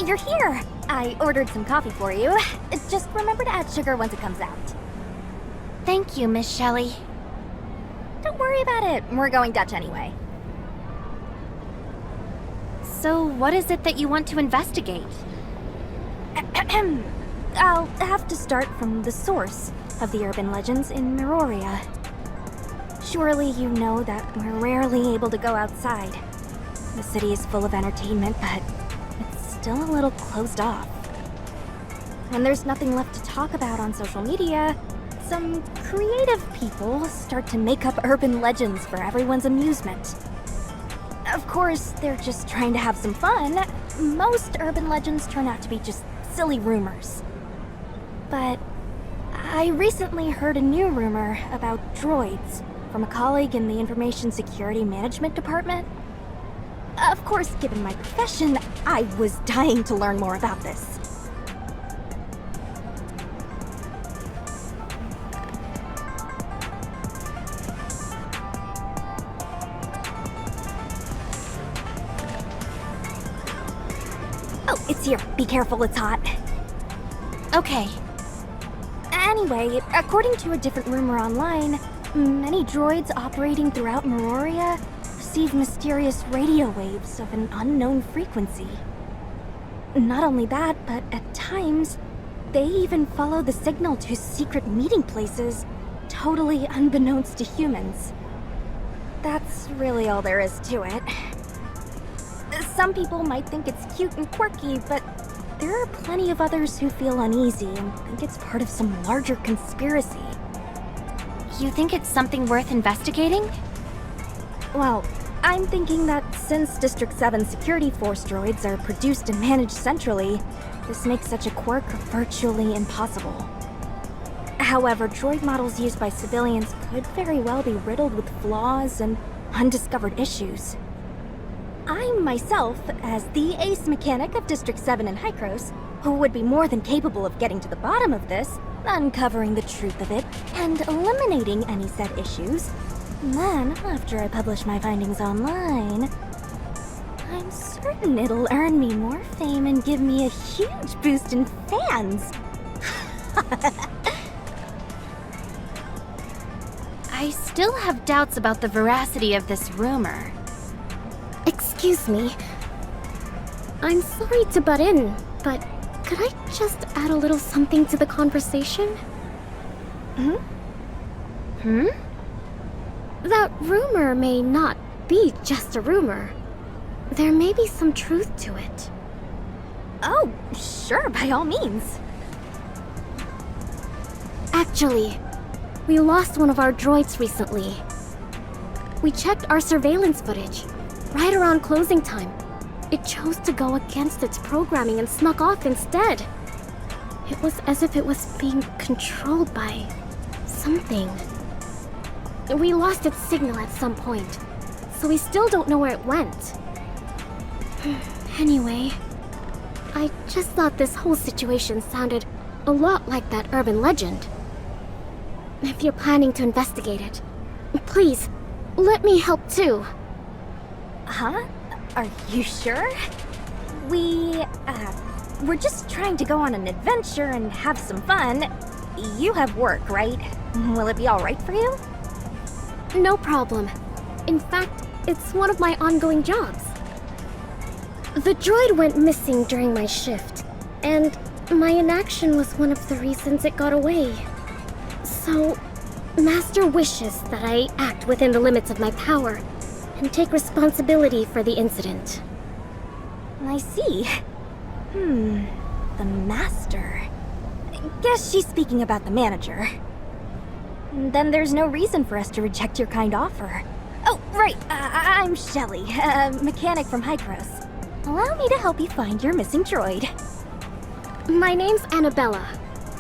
you're here. I ordered some coffee for you. Just remember to add sugar once it comes out. Thank you, Miss Shelley. Don't worry about it. We're going Dutch anyway. So, what is it that you want to investigate? I'll have to start from the source of the urban legends in Meroria. Surely you know that we're rarely able to go outside. The city is full of entertainment, but it's still a little closed off. When there's nothing left to talk about on social media, some creative people start to make up urban legends for everyone's amusement. Of course, they're just trying to have some fun. Most urban legends turn out to be just silly rumors. But I recently heard a new rumor about droids from a colleague in the Information Security Management Department. Of course, given my profession, I was dying to learn more about this. Oh, it's here. Be careful, it's hot. Okay. Anyway, according to a different rumor online, many droids operating throughout Meroria receive mysterious radio waves of an unknown frequency. Not only that, but at times, they even follow the signal to secret meeting places, totally unbeknownst to humans. That's really all there is to it. Some people might think it's cute and quirky, but there are plenty of others who feel uneasy and think it's part of some larger conspiracy. You think it's something worth investigating? Well, I'm thinking that since District 7 security force droids are produced and managed centrally, this makes such a quirk virtually impossible. However, droid models used by civilians could very well be riddled with flaws and undiscovered issues. I myself, as the ace mechanic of District 7 in Hykros, who would be more than capable of getting to the bottom of this, uncovering the truth of it, and eliminating any said issues. Then, after I publish my findings online, I'm certain it'll earn me more fame and give me a huge boost in fans. I still have doubts about the veracity of this rumor. Excuse me. I'm sorry to butt in, but could I just add a little something to the conversation? That rumor may not be just a rumor. There may be some truth to it. Oh, sure, by all means. Actually, we lost one of our droids recently. We checked our surveillance footage. Right around closing time, it chose to go against its programming and snuck off instead. It was as if it was being controlled by something. We lost its signal at some point, so we still don't know where it went. Anyway, I just thought this whole situation sounded a lot like that urban legend. If you're planning to investigate it, please, let me help too. Huh? Are you sure? We're just trying to go on an adventure and have some fun. You have work, right? Will it be alright for you? No problem. In fact, it's one of my ongoing jobs. The droid went missing during my shift, and my inaction was one of the reasons it got away. So, Master wishes that I act within the limits of my power and take responsibility for the incident. I see. The Master. Guess she's speaking about the manager. Then there's no reason for us to reject your kind offer. Oh, right, I'm Shelley, a mechanic from Hykros. Allow me to help you find your missing droid. My name's Annabella.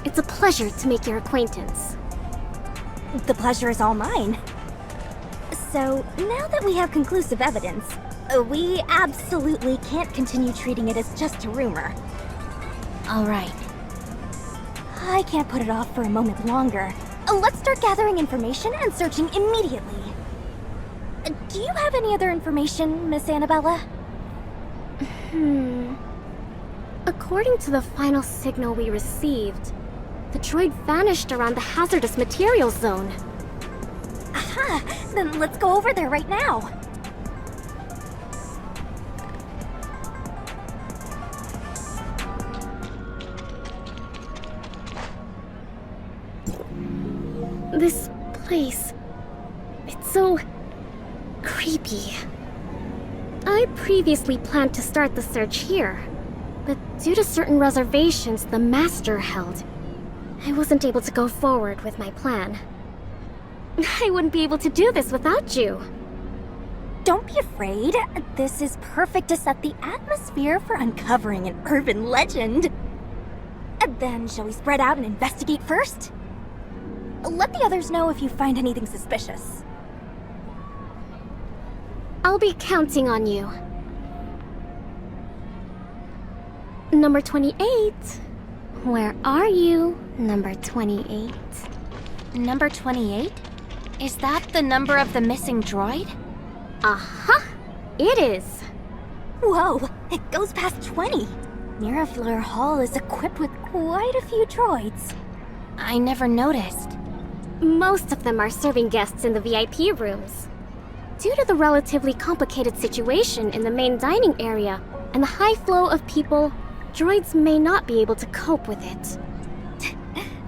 It's a pleasure to make your acquaintance. The pleasure is all mine. So, now that we have conclusive evidence, we absolutely can't continue treating it as just a rumor. All right. I can't put it off for a moment longer. Let's start gathering information and searching immediately. Do you have any other information, Miss Annabella? According to the final signal we received, the droid vanished around the hazardous materials zone. Aha! Then let's go over there right now. This place... it's so... creepy. I previously planned to start the search here, but due to certain reservations the Master held, I wasn't able to go forward with my plan. I wouldn't be able to do this without you. Don't be afraid. This is perfect to set the atmosphere for uncovering an urban legend. Then shall we spread out and investigate first? Let the others know if you find anything suspicious. I'll be counting on you. Number 28. Where are you, number 28? Number 28? Is that the number of the missing droid? Aha! It is. Whoa, it goes past 20. Mirafleur Hall is equipped with quite a few droids. I never noticed. Most of them are serving guests in the VIP rooms. Due to the relatively complicated situation in the main dining area and the high flow of people, droids may not be able to cope with it.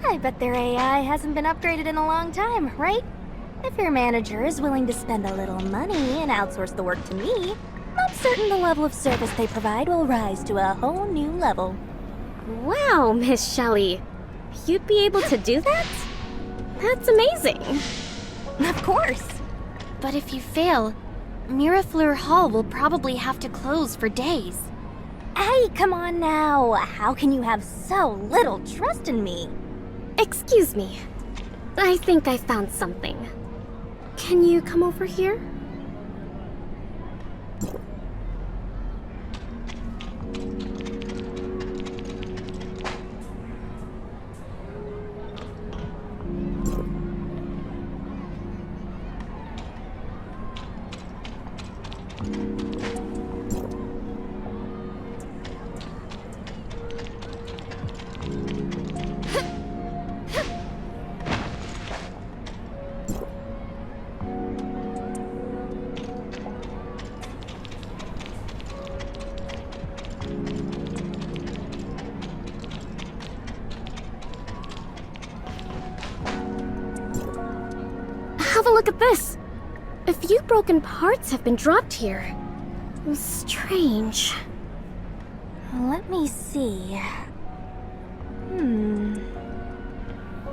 I bet their AI hasn't been upgraded in a long time, right? If your manager is willing to spend a little money and outsource the work to me, I'm certain the level of service they provide will rise to a whole new level. Wow, Miss Shelley. You'd be able to do that? That's amazing. Of course. But if you fail, Mirafleur Hall will probably have to close for days. Hey, come on now. How can you have so little trust in me? Excuse me. I think I found something. Can you come over here? Have a look at this! A few broken parts have been dropped here. Strange. Let me see.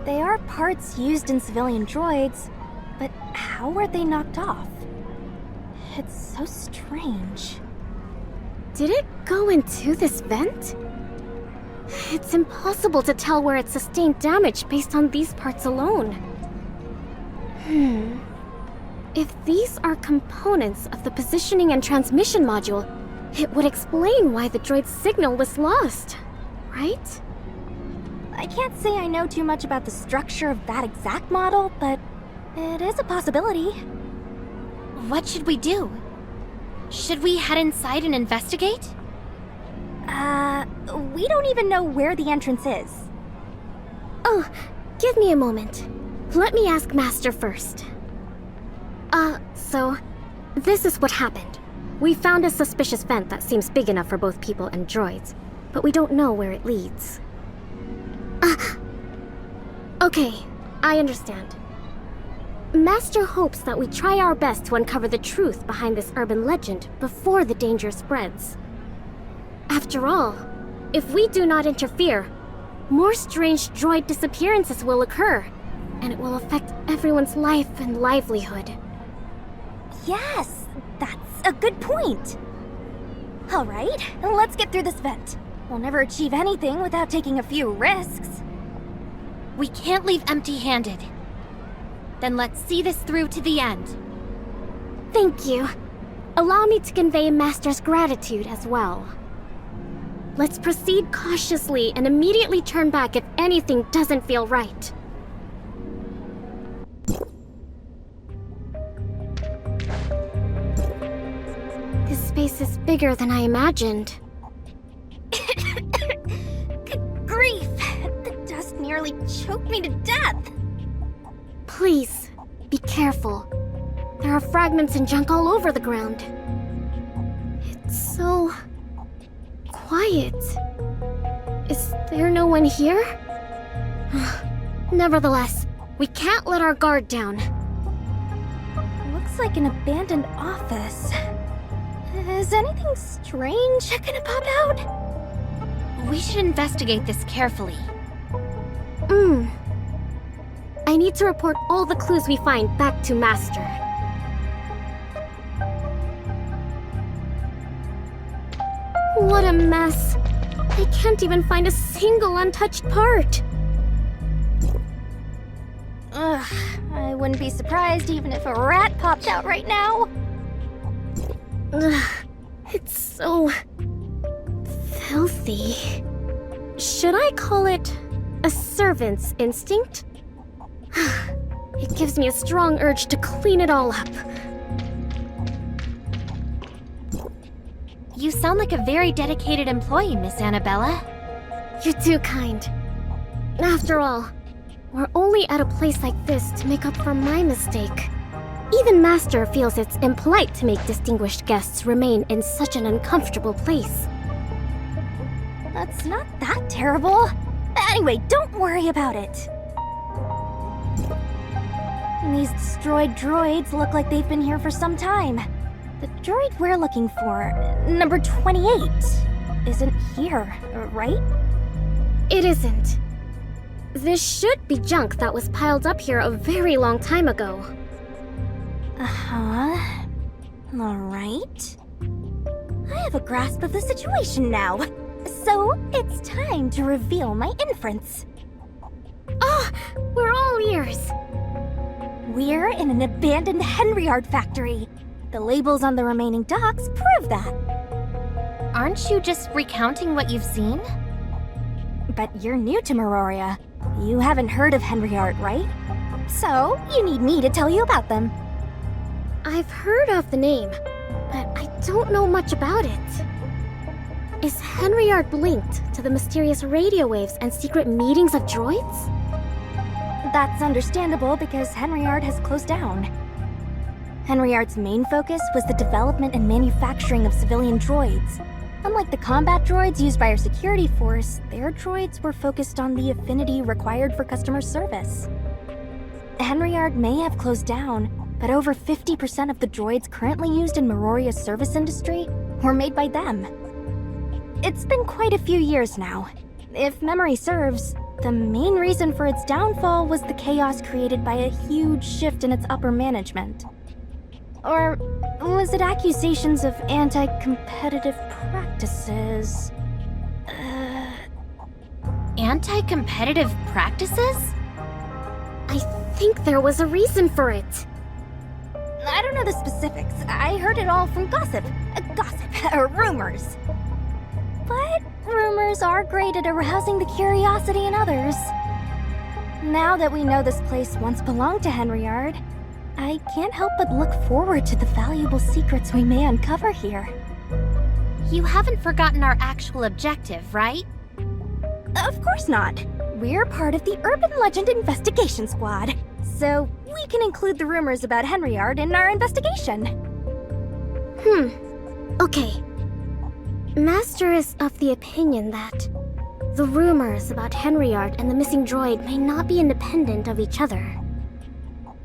They are parts used in civilian droids, but how were they knocked off? It's so strange. Did it go into this vent? It's impossible to tell where it sustained damage based on these parts alone. If these are components of the positioning and transmission module, it would explain why the droid's signal was lost, right? I can't say I know too much about the structure of that exact model, but it is a possibility. What should we do? Should we head inside and investigate? We don't even know where the entrance is. Oh, give me a moment. Let me ask Master first. So, this is what happened. We found a suspicious vent that seems big enough for both people and droids, but we don't know where it leads. Okay, I understand. Master hopes that we try our best to uncover the truth behind this urban legend before the danger spreads. After all, if we do not interfere, more strange droid disappearances will occur, and it will affect everyone's life and livelihood. Yes, that's a good point. All right, let's get through this vent. We'll never achieve anything without taking a few risks. We can't leave empty-handed. Then let's see this through to the end. Thank you. Allow me to convey Master's gratitude as well. Let's proceed cautiously and immediately turn back if anything doesn't feel right. This space is bigger than I imagined. nearly choked me to death. Please, be careful. There are fragments and junk all over the ground. It's so... quiet. Is there no one here? Nevertheless, we can't let our guard down. Looks like an abandoned office. Is anything strange gonna pop out? We should investigate this carefully. I need to report all the clues we find back to Master. What a mess. I can't even find a single untouched part. Ugh, I wouldn't be surprised even if a rat popped out right now. Ugh, it's so... filthy. Should I call it a servant's instinct? It gives me a strong urge to clean it all up. You sound like a very dedicated employee, Miss Annabella. You're too kind. After all, we're only at a place like this to make up for my mistake. Even Master feels it's impolite to make distinguished guests remain in such an uncomfortable place. That's not that terrible. Anyway, don't worry about it. These destroyed droids look like they've been here for some time. The droid we're looking for, number 28, isn't here, right? It isn't. This should be junk that was piled up here a very long time ago. Uh-huh. Alright. I have a grasp of the situation now. So, it's time to reveal my inference. Oh, we're all ears. We're in an abandoned Henryard factory. The labels on the remaining docks prove that. Aren't you just recounting what you've seen? But you're new to Meroria. You haven't heard of Henryard, right? So, you need me to tell you about them. I've heard of the name, but I don't know much about it. Is Henryard linked to the mysterious radio waves and secret meetings of droids? That's understandable because Henryard has closed down. Henryard's main focus was the development and manufacturing of civilian droids. Unlike the combat droids used by our security force, their droids were focused on the affinity required for customer service. Henryard may have closed down, but over 50% of the droids currently used in Meroria's service industry were made by them. It's been quite a few years now. If memory serves, the main reason for its downfall was the chaos created by a huge shift in its upper management. Or was it accusations of anti-competitive practices? Anti-competitive practices? I think there was a reason for it. I don't know the specifics. I heard it all from gossip. Rumors. But rumors are great at arousing the curiosity in others. Now that we know this place once belonged to Henryard, I can't help but look forward to the valuable secrets we may uncover here. You haven't forgotten our actual objective, right? Of course not. We're part of the Urban Legend Investigation Squad, so we can include the rumors about Henryard in our investigation. Okay. Master is of the opinion that the rumors about Henryard and the missing droid may not be independent of each other.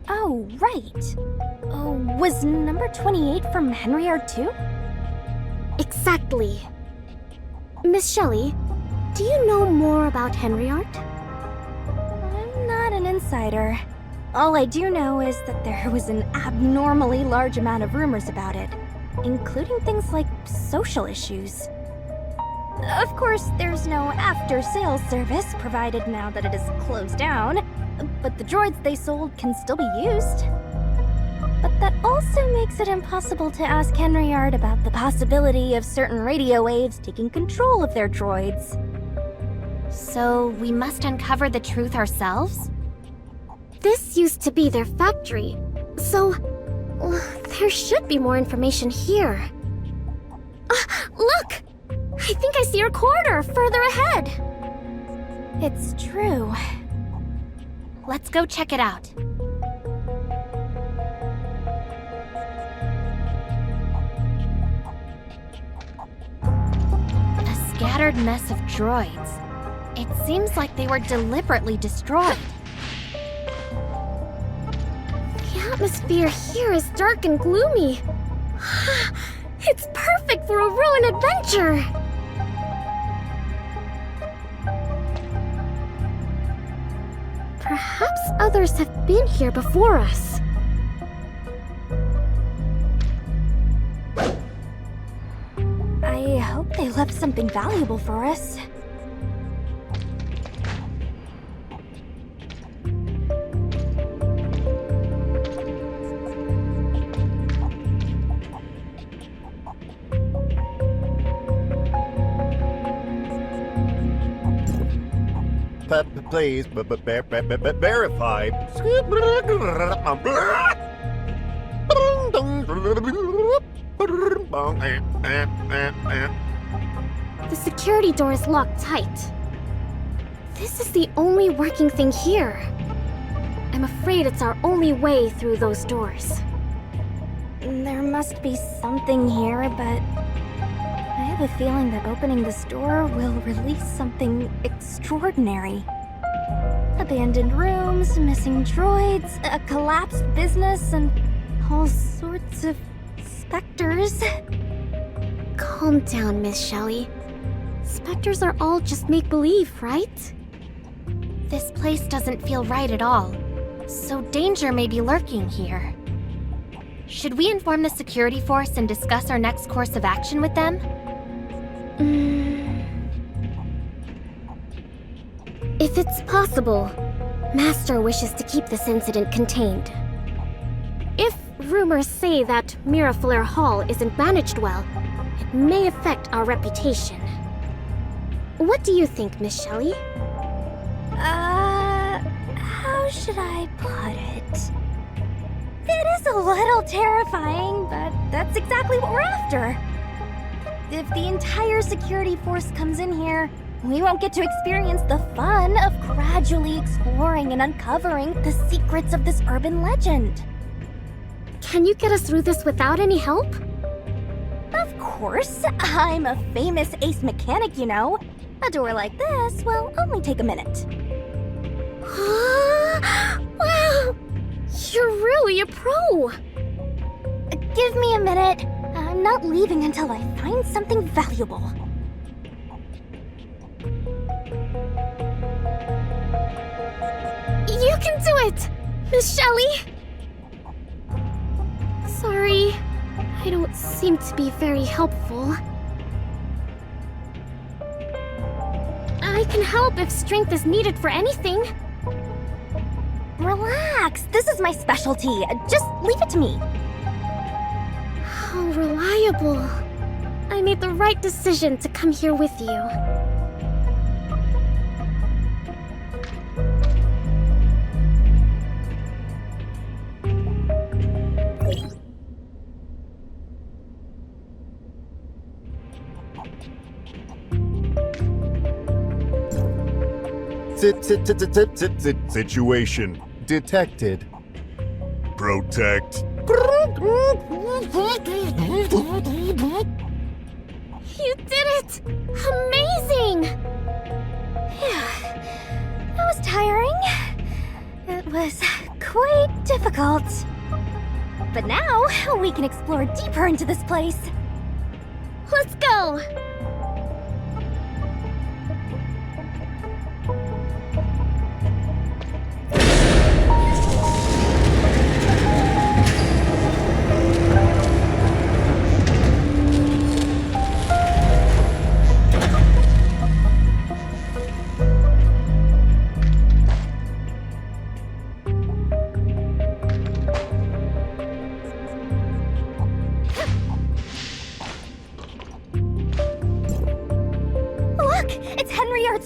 Oh, right. Was number 28 from Henryard too? Exactly. Miss Shelley, do you know more about Henryard? I'm not an insider. All I do know is that there was an abnormally large amount of rumors about it, including things like social issues. Of course, there's no after-sales service provided now that it is closed down, but the droids they sold can still be used. But that also makes it impossible to ask Henryard about the possibility of certain radio waves taking control of their droids. So we must uncover the truth ourselves? This used to be their factory, so there should be more information here. Look! I think I see a corridor further ahead. It's true. Let's go check it out. A scattered mess of droids. It seems like they were deliberately destroyed. The atmosphere here is dark and gloomy. It's perfect for a ruined adventure! Perhaps others have been here before us. I hope they left something valuable for us. Please, verify. The security door is locked tight. This is the only working thing here. I'm afraid it's our only way through those doors. There must be something here, but I have a feeling that opening this door will release something extraordinary. Abandoned rooms, missing droids, a collapsed business, and all sorts of specters. Calm down, Miss Shelley. Specters are all just make-believe, right? This place doesn't feel right at all, so danger may be lurking here. Should we inform the security force and discuss our next course of action with them? If it's possible, Master wishes to keep this incident contained. If rumors say that Miraflare Hall isn't managed well, it may affect our reputation. What do you think, Miss Shelley? How should I put it? It is a little terrifying, but that's exactly what we're after. If the entire security force comes in here, we won't get to experience the fun of gradually exploring and uncovering the secrets of this urban legend. Can you get us through this without any help? Of course, I'm a famous ace mechanic, you know. A door like this will only take a minute. Wow! You're really a pro! Give me a minute. I'm not leaving until I find something valuable. You can do it! Miss Shelley! Sorry, I don't seem to be very helpful. I can help if strength is needed for anything. Relax, this is my specialty. Just leave it to me. How reliable. I made the right decision to come here with you. Situation detected. Protect. You did it! Amazing! That was tiring. It was quite difficult. But now, we can explore deeper into this place. Let's go!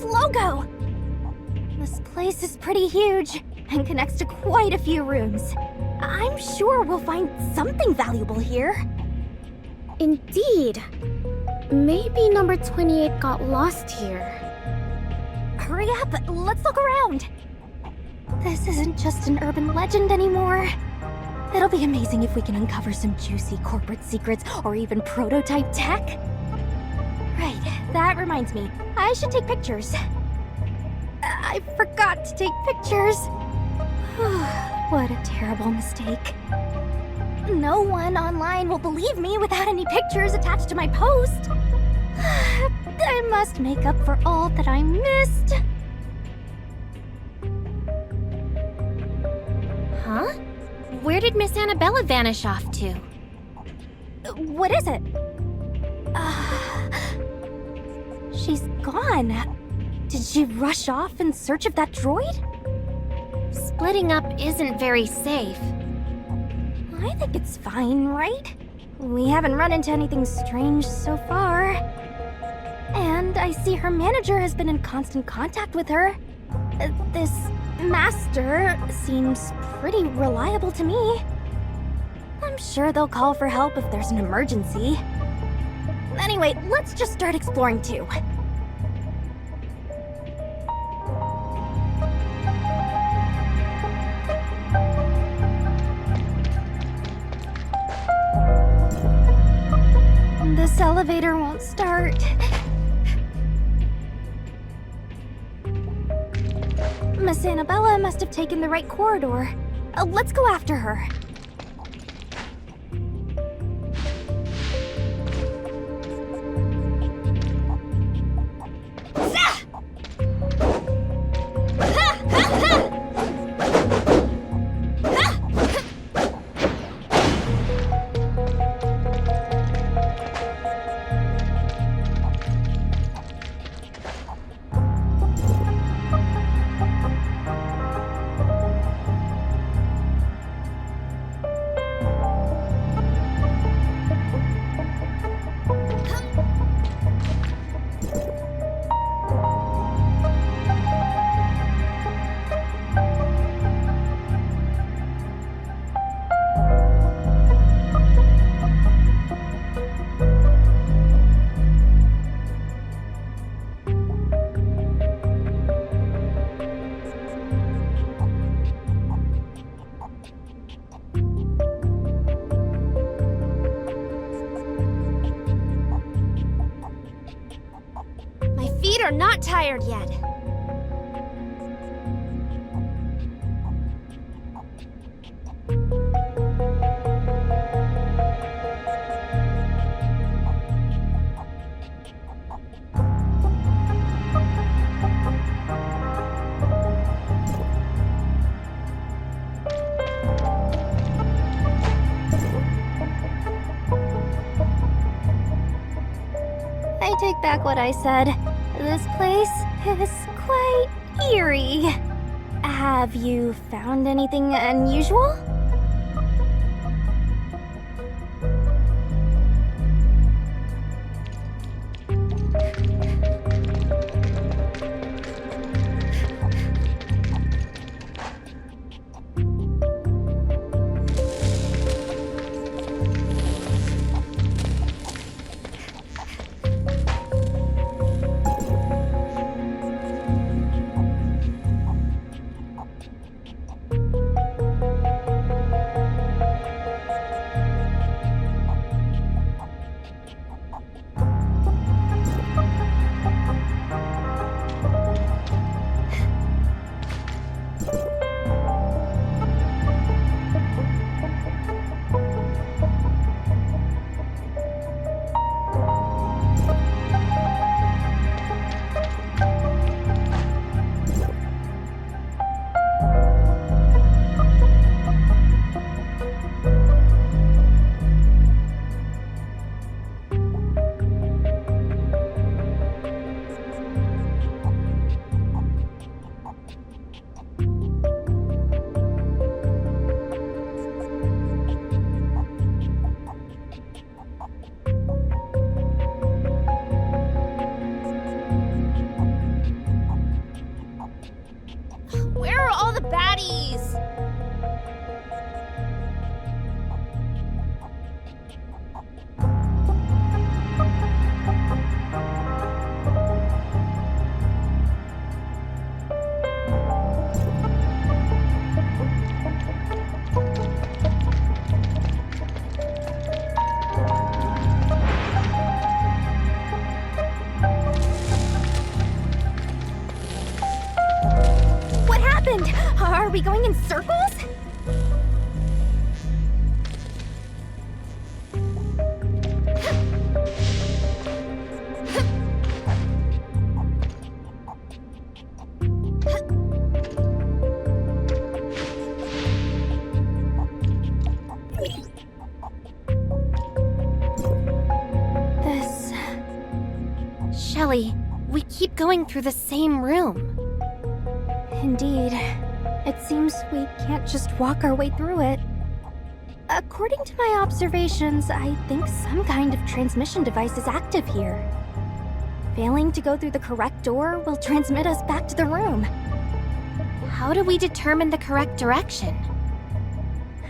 Logo! This place is pretty huge and connects to quite a few rooms. I'm sure we'll find something valuable here. Indeed. Maybe number 28 got lost here. Hurry up, let's look around. This isn't just an urban legend anymore. It'll be amazing if we can uncover some juicy corporate secrets or even prototype tech. Right, that reminds me. I should take pictures. I forgot to take pictures. What a terrible mistake. No one online will believe me without any pictures attached to my post. I must make up for all that I missed. Huh? Where did Miss Annabella vanish off to? What is it? She's gone. Did she rush off in search of that droid? Splitting up isn't very safe. I think it's fine, right? We haven't run into anything strange so far. And I see her manager has been in constant contact with her. This master seems pretty reliable to me. I'm sure they'll call for help if there's an emergency. Anyway, let's just start exploring too. This elevator won't start. Miss Annabella must have taken the right corridor. Let's go after her. Feet are not tired yet. I take back what I said. This place is quite eerie. Have you found anything unusual? Are we going in circles? Shelly, we keep going through the same room. Indeed. It seems we can't just walk our way through it. According to my observations, I think some kind of transmission device is active here. Failing to go through the correct door will transmit us back to the room. How do we determine the correct direction?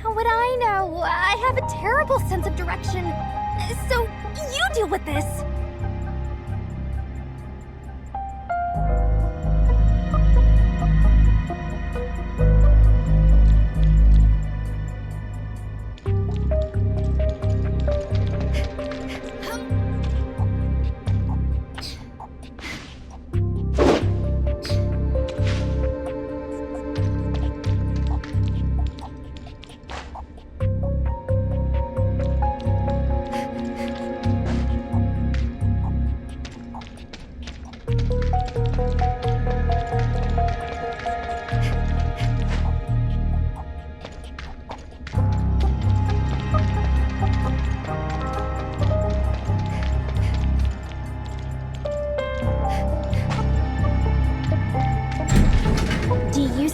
How would I know? I have a terrible sense of direction. So, you deal with this.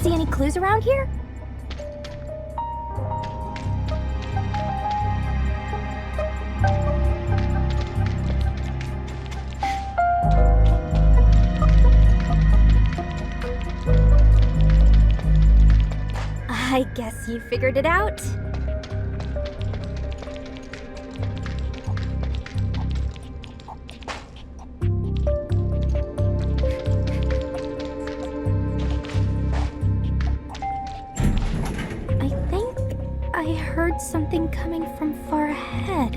See any clues around here? I guess you figured it out. I heard something coming from far ahead.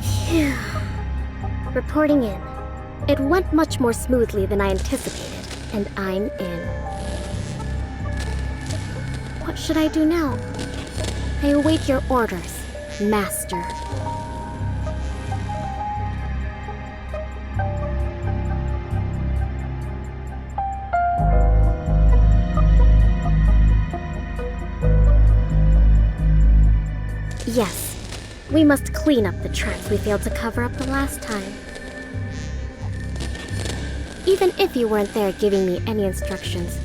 Phew. Reporting in. It went much more smoothly than I anticipated, and I'm in. What should I do now? I await your orders, Master. Yes, we must clean up the tracks we failed to cover up the last time. Even if you weren't there giving me any instructions,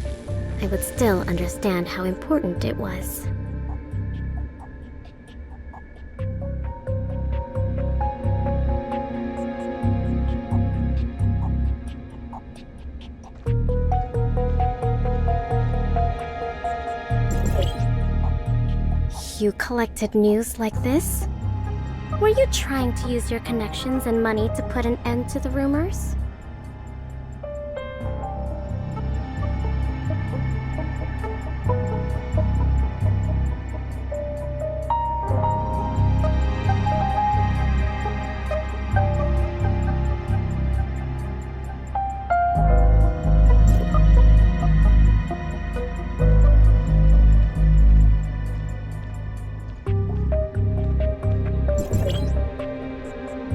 I would still understand how important it was. You collected news like this? Were you trying to use your connections and money to put an end to the rumors?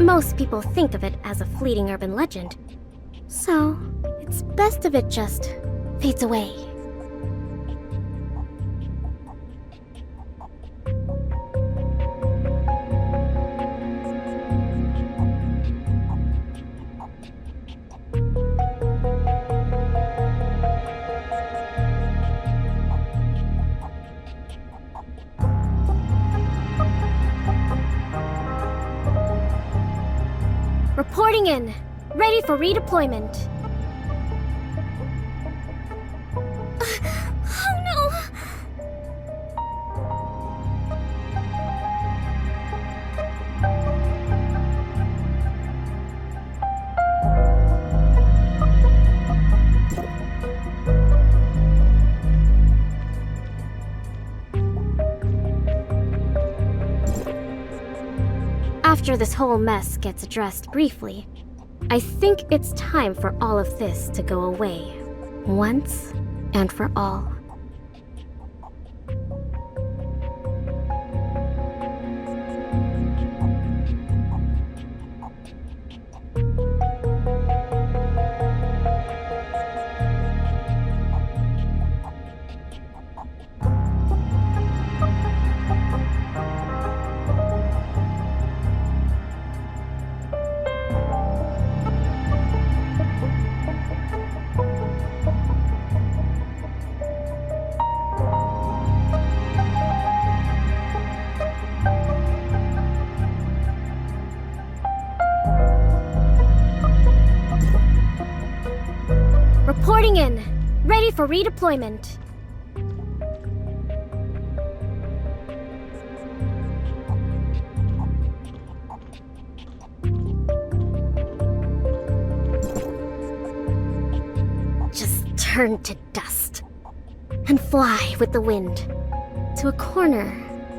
Most people think of it as a fleeting urban legend, so it's best if it just fades away. Reporting in. Ready for redeployment. Oh no! After this whole mess gets addressed briefly, I think it's time for all of this to go away, once and for all. Reporting in. Ready for redeployment. Just turn to dust. And fly with the wind. To a corner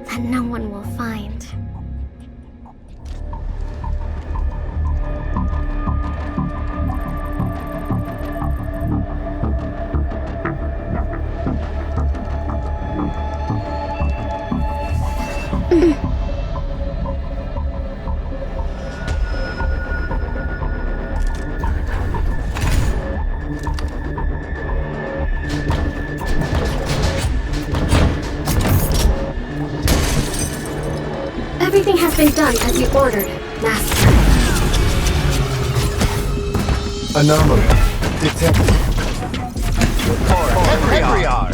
that no one will find. Everything has been done as you ordered, Master. Anomaly detected. Every hour.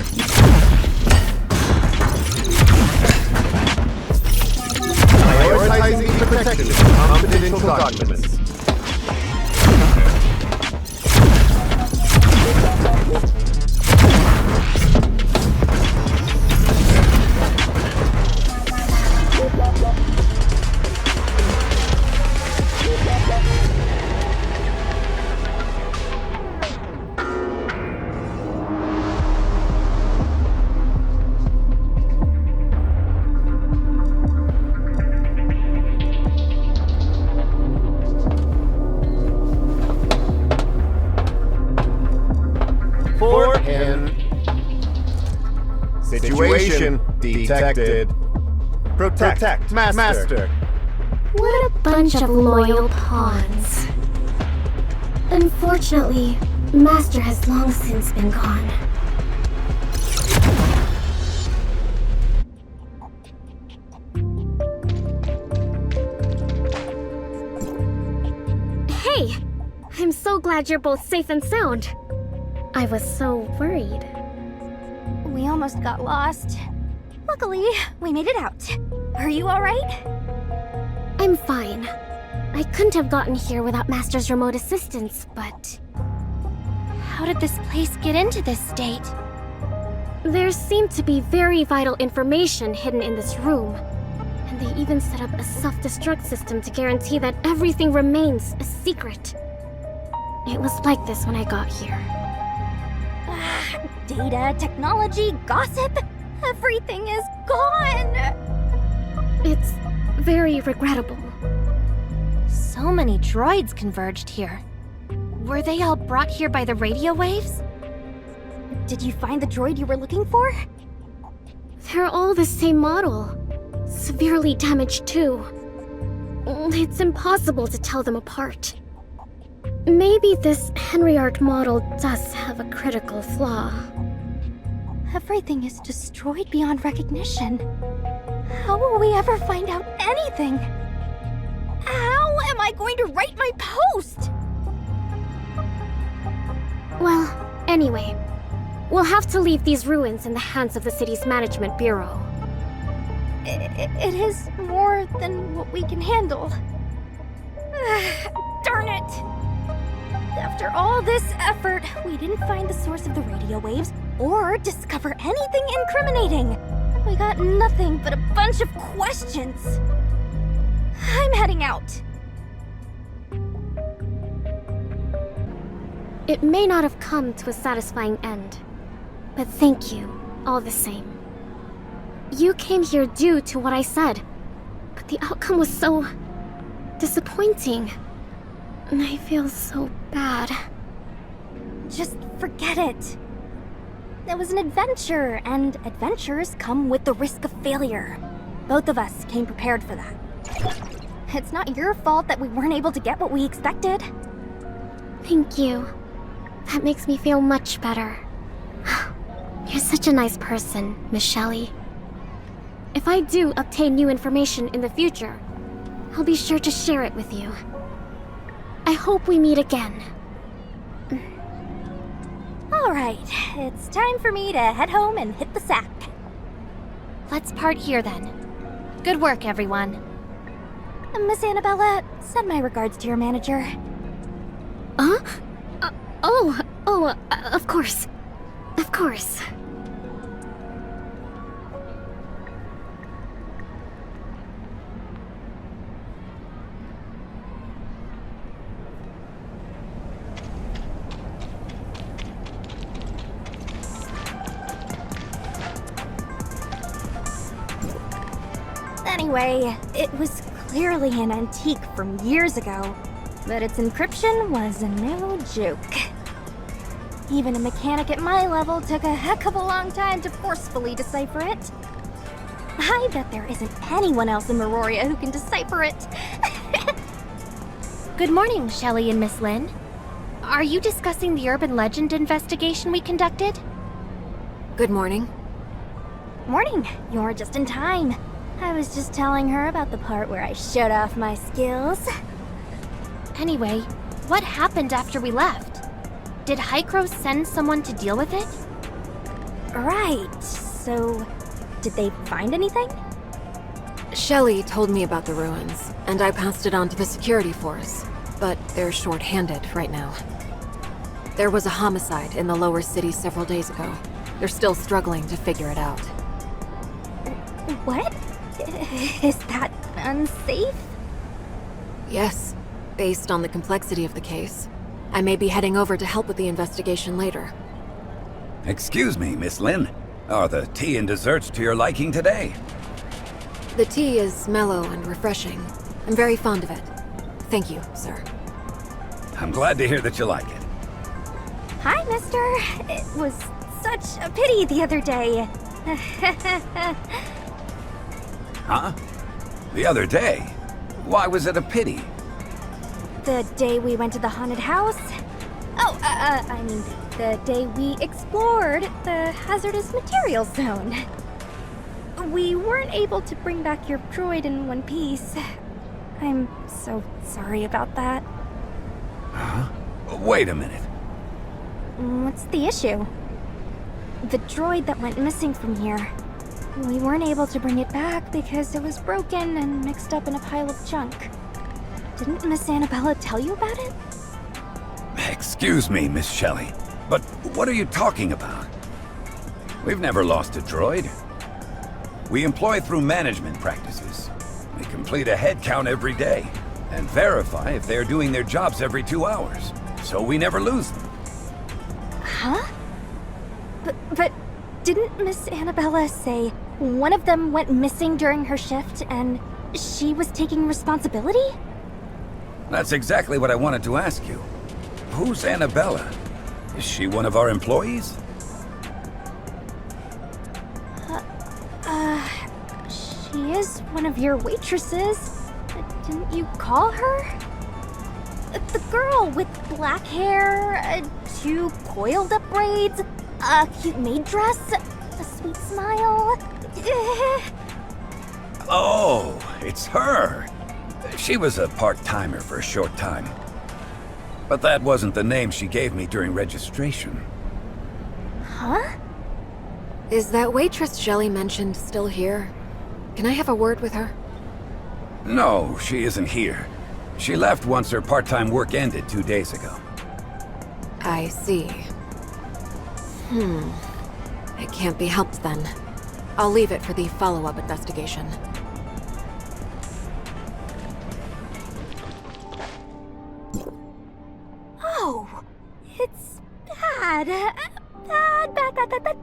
Prioritizing the protection of confidential documents. Situation detected. Protect. Master. What a bunch of loyal pawns. Unfortunately, Master has long since been gone. Hey! I'm so glad you're both safe and sound. I was so worried. We almost got lost. Luckily, we made it out. Are you alright? I'm fine. I couldn't have gotten here without Master's remote assistance, but... How did this place get into this state? There seemed to be very vital information hidden in this room. And they even set up a self-destruct system to guarantee that everything remains a secret. It was like this when I got here. Data, technology, gossip, everything is gone! It's very regrettable. So many droids converged here. Were they all brought here by the radio waves? Did you find the droid you were looking for? They're all the same model. Severely damaged too. It's impossible to tell them apart. Maybe this Henriart model does have a critical flaw. Everything is destroyed beyond recognition. How will we ever find out anything? How am I going to write my post? Well, anyway, we'll have to leave these ruins in the hands of the city's management bureau. It is more than what we can handle. Darn it! After all this effort, we didn't find the source of the radio waves or discover anything incriminating. We got nothing but a bunch of questions. I'm heading out. It may not have come to a satisfying end, but thank you, all the same. You came here due to what I said, but the outcome was so disappointing. And I feel so bad. Just forget it. It was an adventure, and adventures come with the risk of failure. Both of us came prepared for that. It's not your fault that we weren't able to get what we expected. Thank you. That makes me feel much better. You're such a nice person, Miss Shelley. If I do obtain new information in the future, I'll be sure to share it with you. I hope we meet again. Alright, it's time for me to head home and hit the sack. Let's part here then. Good work, everyone. Miss Annabella, send my regards to your manager. Huh? Of course. Of course. Anyway, it was clearly an antique from years ago, but its encryption was no joke. Even a mechanic at my level took a heck of a long time to forcefully decipher it. I bet there isn't anyone else in Meroria who can decipher it. Good morning, Shelley and Miss Lynn. Are you discussing the urban legend investigation we conducted? Good morning. Morning, you're just in time. I was just telling her about the part where I showed off my skills. Anyway, what happened after we left? Did Hykros send someone to deal with it? Right, so did they find anything? Shelley told me about the ruins, and I passed it on to the security force, but they're short-handed right now. There was a homicide in the lower city several days ago. They're still struggling to figure it out. What? Is that unsafe? Yes, based on the complexity of the case. I may be heading over to help with the investigation later. Excuse me, Miss Lynn. Are the tea and desserts to your liking today? The tea is mellow and refreshing. I'm very fond of it. Thank you, sir. I'm glad to hear that you like it. Hi, mister. It was such a pity the other day. Huh? The other day? Why was it a pity? The day we went to the haunted house? Oh, I mean, the day we explored the hazardous materials zone. We weren't able to bring back your droid in one piece. I'm so sorry about that. Huh? Wait a minute. What's the issue? The droid that went missing from here. We weren't able to bring it back because it was broken and mixed up in a pile of junk. Didn't Miss Annabella tell you about it? Excuse me, Miss Shelley, but what are you talking about? We've never lost a droid. We employ through management practices. We complete a head count every day and verify if they're doing their jobs every 2 hours, so we never lose them. Huh? But didn't Miss Annabella say one of them went missing during her shift and she was taking responsibility? That's exactly what I wanted to ask you. Who's Annabella? Is she one of our employees? She is one of your waitresses. Didn't you call her? The girl with black hair, 2 coiled up braids, a cute maid dress, a sweet smile. Oh, it's her. She was a part-timer for a short time. But that wasn't the name she gave me during registration. Huh? Is that waitress Shelley mentioned still here? Can I have a word with her? No, she isn't here. She left once her part-time work ended 2 days ago. I see. It can't be helped then. I'll leave it for the follow-up investigation. Oh, it's bad.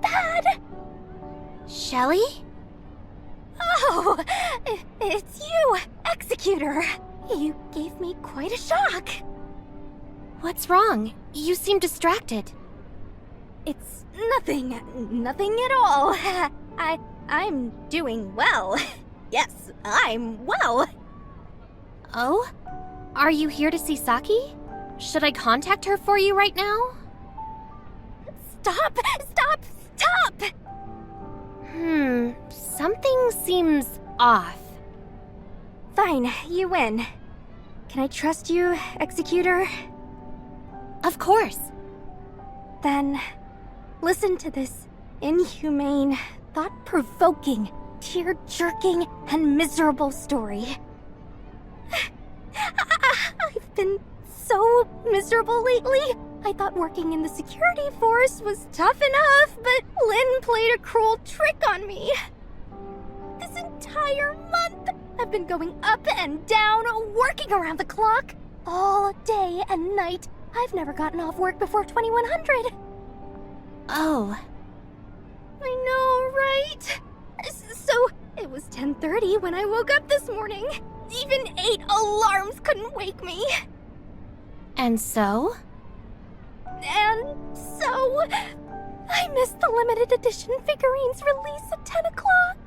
Bad. Shelley? Oh, it's you, Executor. You gave me quite a shock. What's wrong? You seem distracted. It's nothing. Nothing at all. I'm doing well. Yes, I'm well. Oh? Are you here to see Saki? Should I contact her for you right now? Stop! Stop! Stop! Something seems off. Fine, you win. Can I trust you, Executor? Of course. Then, listen to this inhumane, thought-provoking, tear-jerking, and miserable story. I've been so miserable lately. I thought working in the security force was tough enough, but Lynn played a cruel trick on me. This entire month, I've been going up and down, working around the clock, all day and night. I've never gotten off work before 2100. Oh. I know, right? So, it was 10:30 when I woke up this morning. Even 8 alarms couldn't wake me. And so? And so, I missed the limited edition figurines release at 10 o'clock.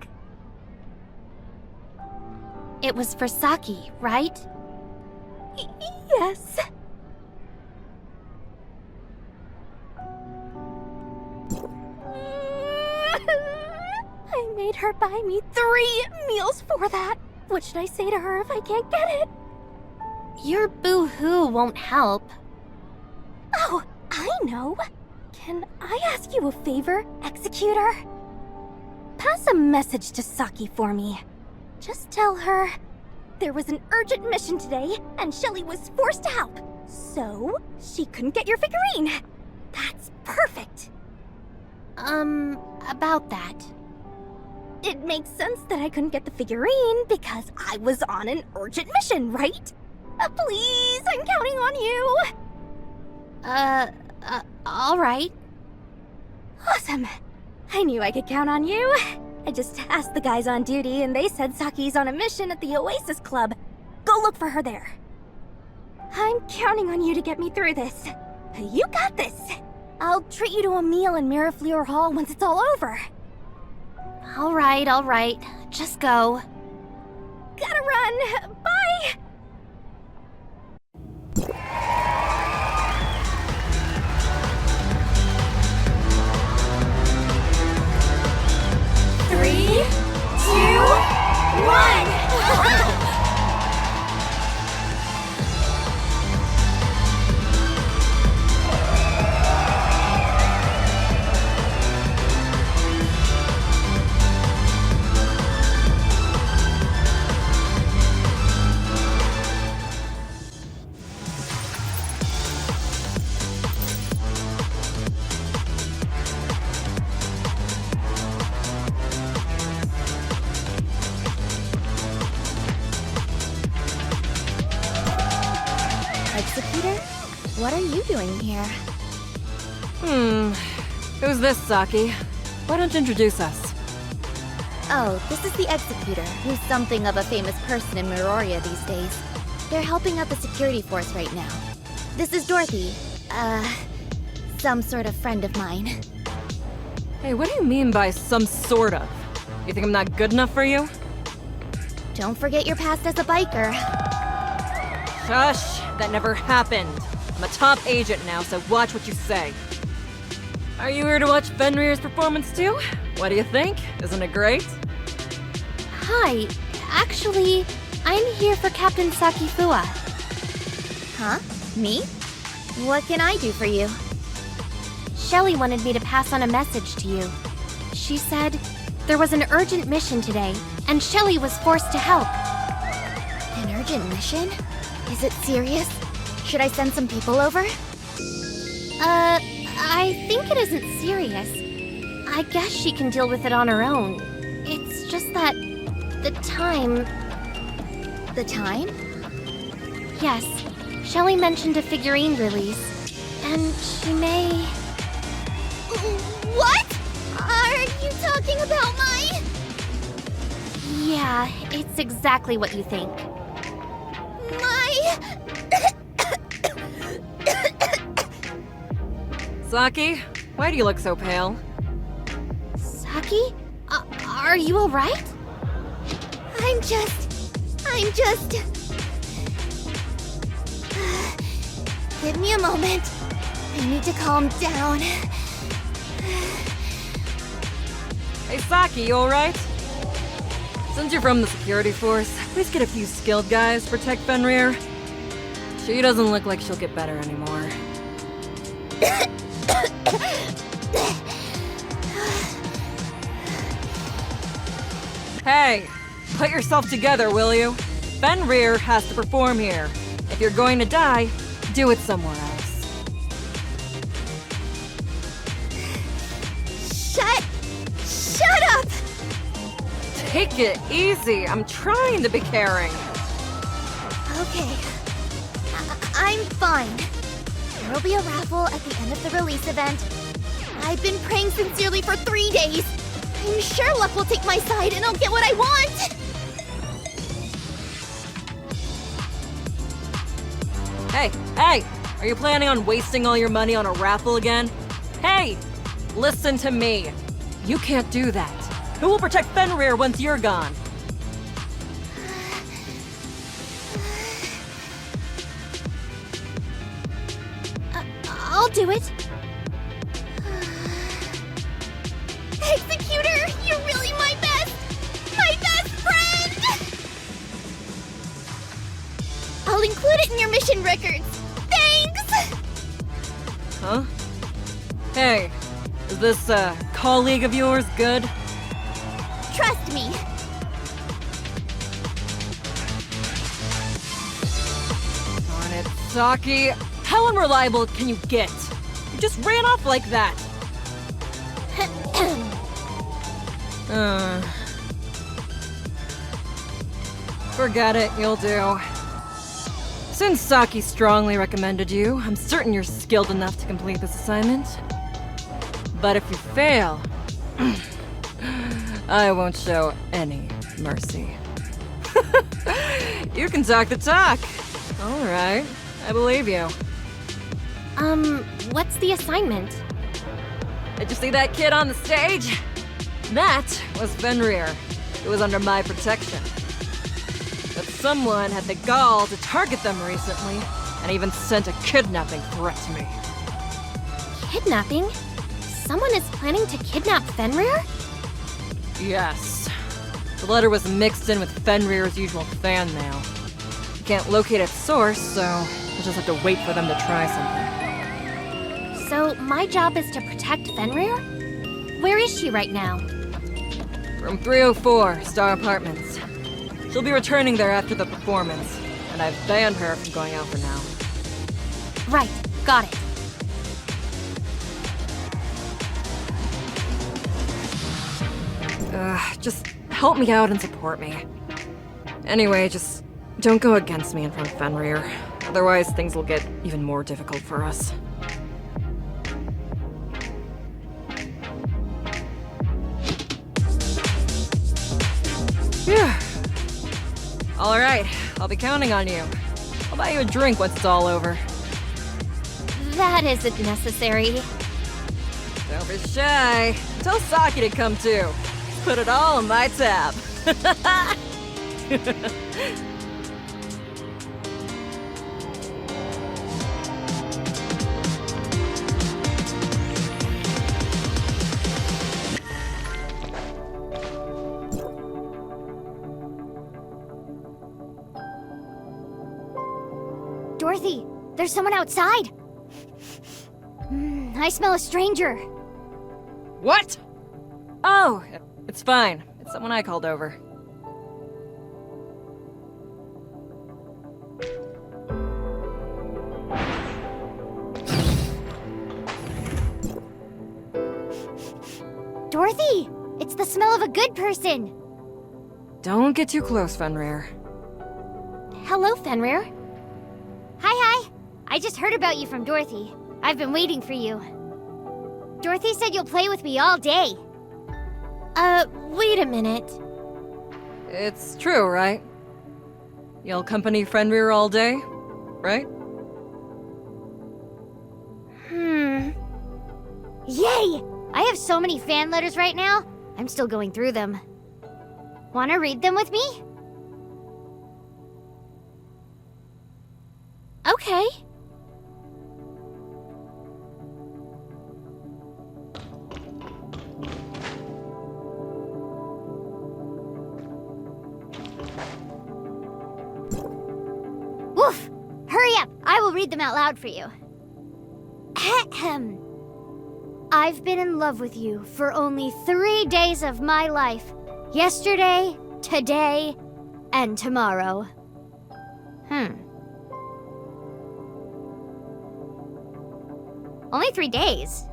It was for Saki, right? Yes. I made her buy me 3 meals for that. What should I say to her if I can't get it? Your boo-hoo won't help. Oh, I know. Can I ask you a favor, Executor? Pass a message to Saki for me. Just tell her there was an urgent mission today and Shelly was forced to help, so she couldn't get your figurine. That's perfect. About that. It makes sense that I couldn't get the figurine because I was on an urgent mission, right? Please, I'm counting on you. All right. Awesome. I knew I could count on you. I just asked the guys on duty and they said Saki's on a mission at the Oasis Club. Go look for her there. I'm counting on you to get me through this. You got this. I'll treat you to a meal in Mirafleur Hall once it's all over. All right. Just go. Gotta run. Bye! Three, 2, 1! Executor? What are you doing here? Who's this, Saki? Why don't you introduce us? Oh, this is the Executor, who's something of a famous person in Miroria these days. They're helping out the security force right now. This is Dorothy. Some sort of friend of mine. Hey, what do you mean by some sort of? You think I'm not good enough for you? Don't forget your past as a biker. Shush! That never happened. I'm a top agent now, so watch what you say. Are you here to watch Fenrir's performance too? What do you think? Isn't it great? Hi. Actually, I'm here for Captain Saki Fua. Huh? Me? What can I do for you? Shelly wanted me to pass on a message to you. She said there was an urgent mission today, and Shelly was forced to help. An urgent mission? Is it serious? Should I send some people over? I think it isn't serious. I guess she can deal with it on her own. It's just that the time... The time? Yes, Shelly mentioned a figurine release, and she may... What? Are you talking about my... Yeah, it's exactly what you think. Saki, why do you look so pale? Saki? Are you alright? I'm just... Give me a moment. I need to calm down. Hey Saki, you alright? Since you're from the security force, please get a few skilled guys to protect Fenrir. She doesn't look like she'll get better anymore. Hey, put yourself together, will you? Fenrir has to perform here. If you're going to die, do it somewhere else. Shut up! Take it easy. I'm trying to be caring. Okay. I'm fine. There will be a raffle at the end of the release event. I've been praying sincerely for 3 days. I'm sure luck will take my side and I'll get what I want! Hey! Are you planning on wasting all your money on a raffle again? Hey! Listen to me. You can't do that. Who will protect Fenrir once you're gone? I'll do it. Executor, you're really my best friend! I'll include it in your mission records. Thanks! Huh? Hey, is this, colleague of yours good? Trust me. Darn it, Saki. How unreliable can you get? You just ran off like that. Forget it, you'll do. Since Saki strongly recommended you, I'm certain you're skilled enough to complete this assignment. But if you fail, I won't show any mercy. You can talk the talk. All right, I believe you. What's the assignment? Did you see that kid on the stage? That was Fenrir. It was under my protection. But someone had the gall to target them recently, and even sent a kidnapping threat to me. Kidnapping? Someone is planning to kidnap Fenrir? Yes. The letter was mixed in with Fenrir's usual fan mail. We can't locate its source, so we'll just have to wait for them to try something. So my job is to protect Fenrir? Where is she right now? Room 304, Star Apartments. She'll be returning there after the performance, and I've banned her from going out for now. Right, got it. Just help me out and support me. Anyway, just don't go against me in front of Fenrir. Otherwise, things will get even more difficult for us. Phew. All right, I'll be counting on you. I'll buy you a drink once it's all over. That isn't necessary. Don't be shy. Tell Saki to come too. Put it all on my tab. Dorothy, there's someone outside. I smell a stranger. What? Oh, it's fine. It's someone I called over. Dorothy, it's the smell of a good person. Don't get too close, Fenrir. Hello, Fenrir. Hi. I just heard about you from Dorothy. I've been waiting for you. Dorothy said you'll play with me all day. Wait a minute. It's true, right? You'll accompany Fenrir all day? right? Yay! I have so many fan letters right now. I'm still going through them. Wanna read them with me? Okay. Woof! Hurry up! I will read them out loud for you. Ahem. I've been in love with you for only 3 days of my life. Yesterday, today, and tomorrow. Only 3 days.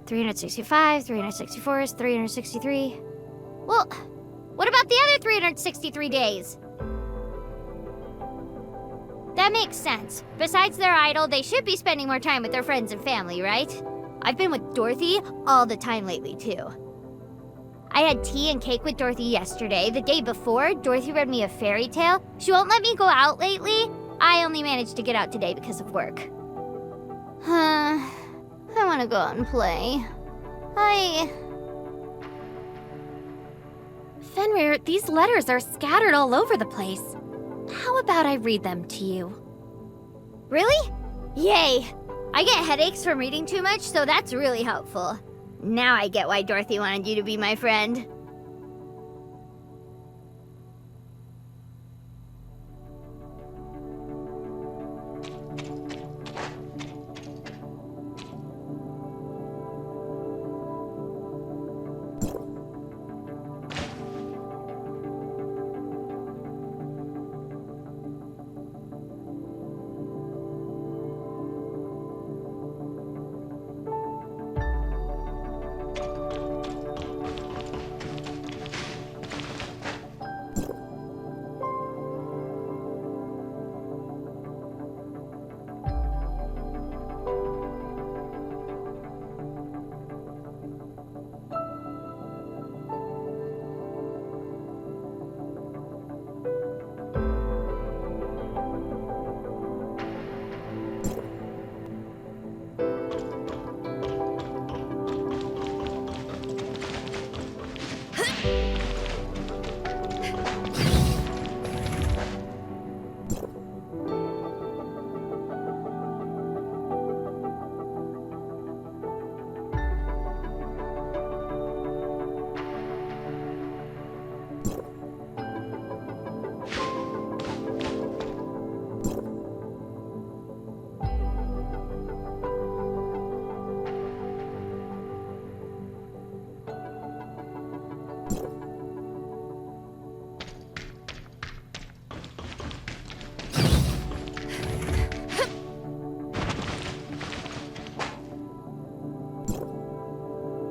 365, 364, 363. Well, what about the other 363 days? That makes sense. Besides their idol, they should be spending more time with their friends and family, right? I've been with Dorothy all the time lately, too. I had tea and cake with Dorothy yesterday. The day before, Dorothy read me a fairy tale. She won't let me go out lately. I only managed to get out today because of work. I want to go out and play. Fenrir, these letters are scattered all over the place. How about I read them to you? Really? Yay! I get headaches from reading too much, so that's really helpful. Now I get why Dorothy wanted you to be my friend.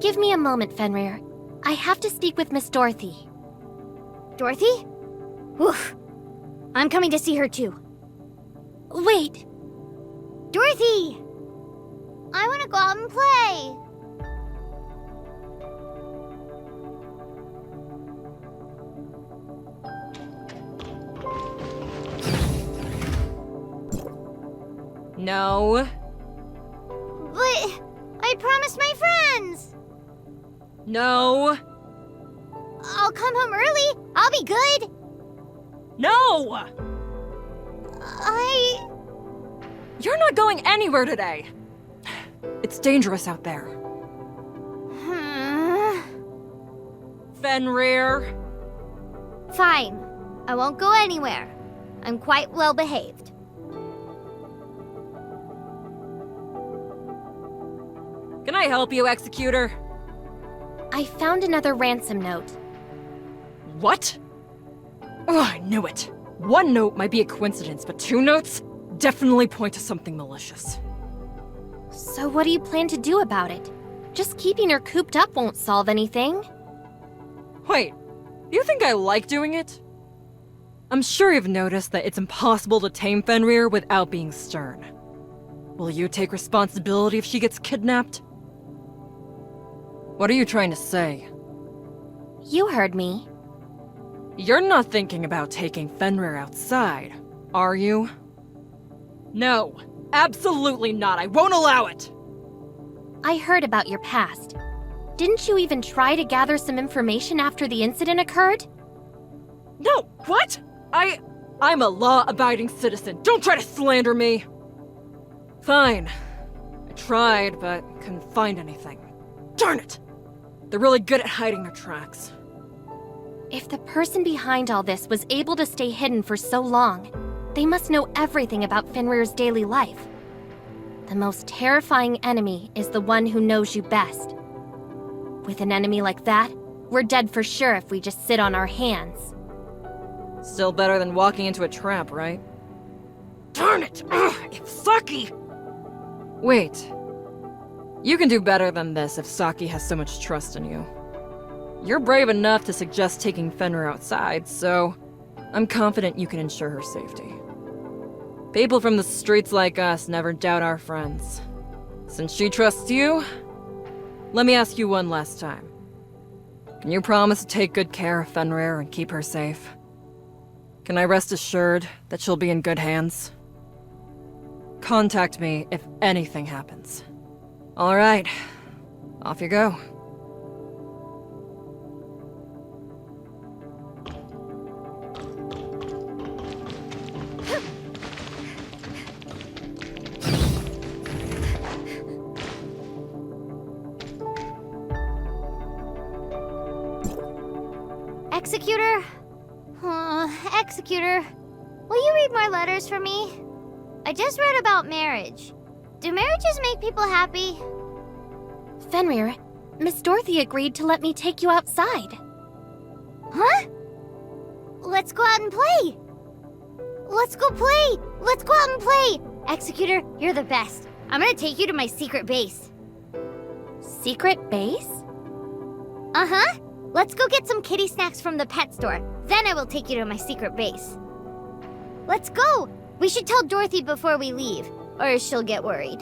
Give me a moment, Fenrir. I have to speak with Miss Dorothy. Dorothy? Oof. I'm coming to see her too. Wait. Dorothy! I want to go out and play. No. But I promised my friends. No. I'll come home early. I'll be good. No! You're not going anywhere today. It's dangerous out there. Fenrir. Fine. I won't go anywhere. I'm quite well behaved. Can I help you, Executor? I found another ransom note. What? Oh, I knew it. One note might be a coincidence, but 2 notes definitely point to something malicious. So what do you plan to do about it? Just keeping her cooped up won't solve anything. Wait, you think I like doing it? I'm sure you've noticed that it's impossible to tame Fenrir without being stern. Will you take responsibility if she gets kidnapped? What are you trying to say? You heard me. You're not thinking about taking Fenrir outside, are you? No, absolutely not. I won't allow it! I heard about your past. Didn't you even try to gather some information after the incident occurred? No, what? I'm a law-abiding citizen. Don't try to slander me! Fine. I tried, but couldn't find anything. Darn it! They're really good at hiding their tracks. If the person behind all this was able to stay hidden for so long, they must know everything about Fenrir's daily life. The most terrifying enemy is the one who knows you best. With an enemy like that, we're dead for sure if we just sit on our hands. Still better than walking into a trap, right? Darn it! Ugh, if Saki... Wait. You can do better than this if Saki has so much trust in you. You're brave enough to suggest taking Fenrir outside, so I'm confident you can ensure her safety. People from the streets like us never doubt our friends. Since she trusts you, let me ask you one last time. Can you promise to take good care of Fenrir and keep her safe? Can I rest assured that she'll be in good hands? Contact me if anything happens. All right, off you go. Executor? Executor, will you read more letters for me? I just read about marriage. Do marriages make people happy? Fenrir, Miss Dorothy agreed to let me take you outside. Huh? Let's go out and play! Let's go play! Let's go out and play! Executor, you're the best. I'm gonna take you to my secret base. Secret base? Uh-huh. Let's go get some kitty snacks from the pet store. Then I will take you to my secret base. Let's go! We should tell Dorothy before we leave, or she'll get worried.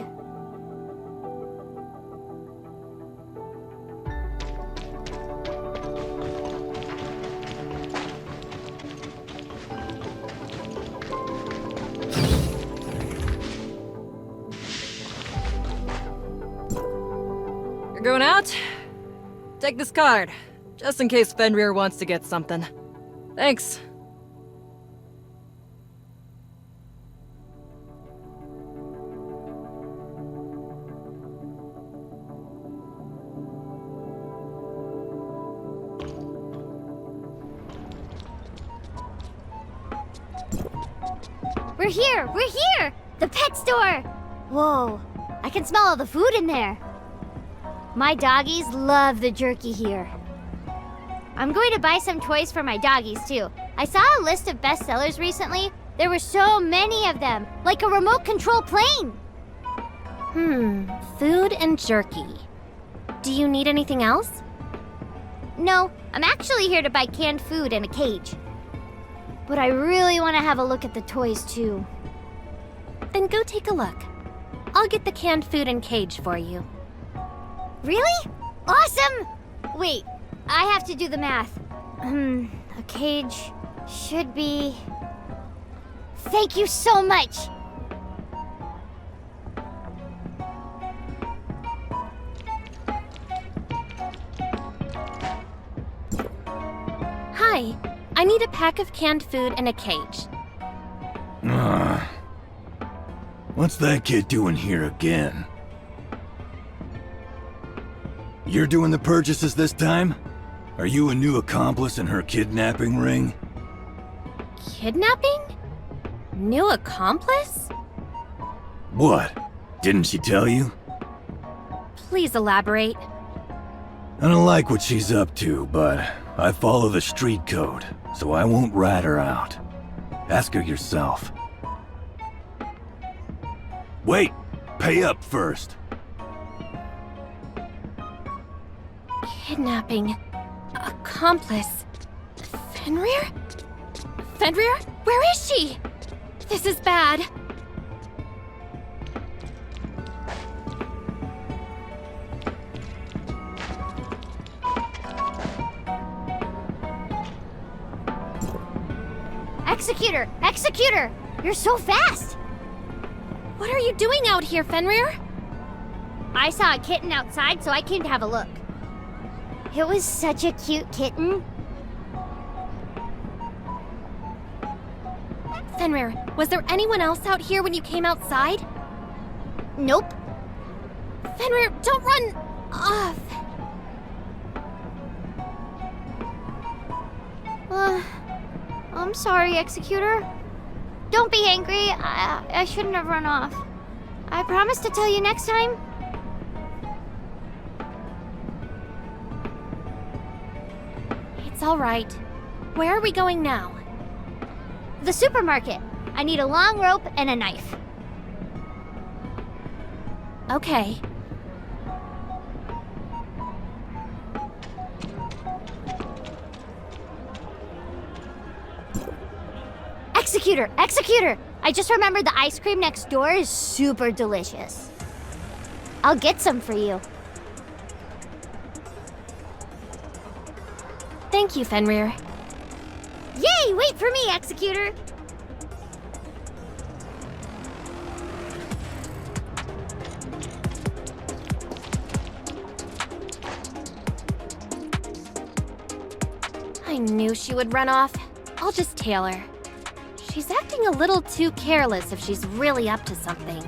You're going out? Take this card, just in case Fenrir wants to get something. Thanks. We're here! We're here! The pet store! Whoa, I can smell all the food in there. My doggies love the jerky here. I'm going to buy some toys for my doggies too. I saw a list of bestsellers recently. There were so many of them, like a remote control plane. Food and jerky. Do you need anything else? No, I'm actually here to buy canned food and a cage. But I really want to have a look at the toys too. Then go take a look. I'll get the canned food and cage for you. Really? Awesome! Wait, I have to do the math. A cage should be... Thank you so much! Hi, I need a pack of canned food and a cage. What's that kid doing here again? You're doing the purchases this time? Are you a new accomplice in her kidnapping ring? Kidnapping? New accomplice? What? Didn't she tell you? Please elaborate. I don't like what she's up to, but I follow the street code, so I won't rat her out. Ask her yourself. Wait! Pay up first. Kidnapping. Accomplice. Fenrir? Fenrir? Where is she? This is bad. Executor! Executor! You're so fast! What are you doing out here, Fenrir? I saw a kitten outside, so I came to have a look. It was such a cute kitten. Fenrir, was there anyone else out here when you came outside? Nope. Fenrir, don't run off! I'm sorry, Executor. Don't be angry. I shouldn't have run off. I promise to tell you next time. It's all right. Where are we going now? The supermarket. I need a long rope and a knife. Okay. Executor! Executor! I just remembered the ice cream next door is super delicious. I'll get some for you. Thank you, Fenrir. Yay! Wait for me, Executor! I knew she would run off. I'll just tail her. She's acting a little too careless if she's really up to something.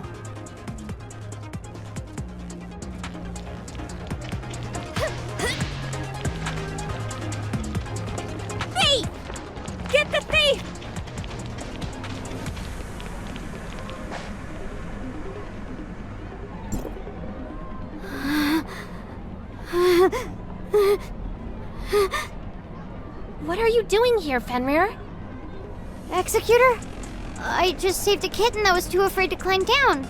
Thief! Get the thief! What are you doing here, Fenrir? Executor? I just saved a kitten that was too afraid to climb down.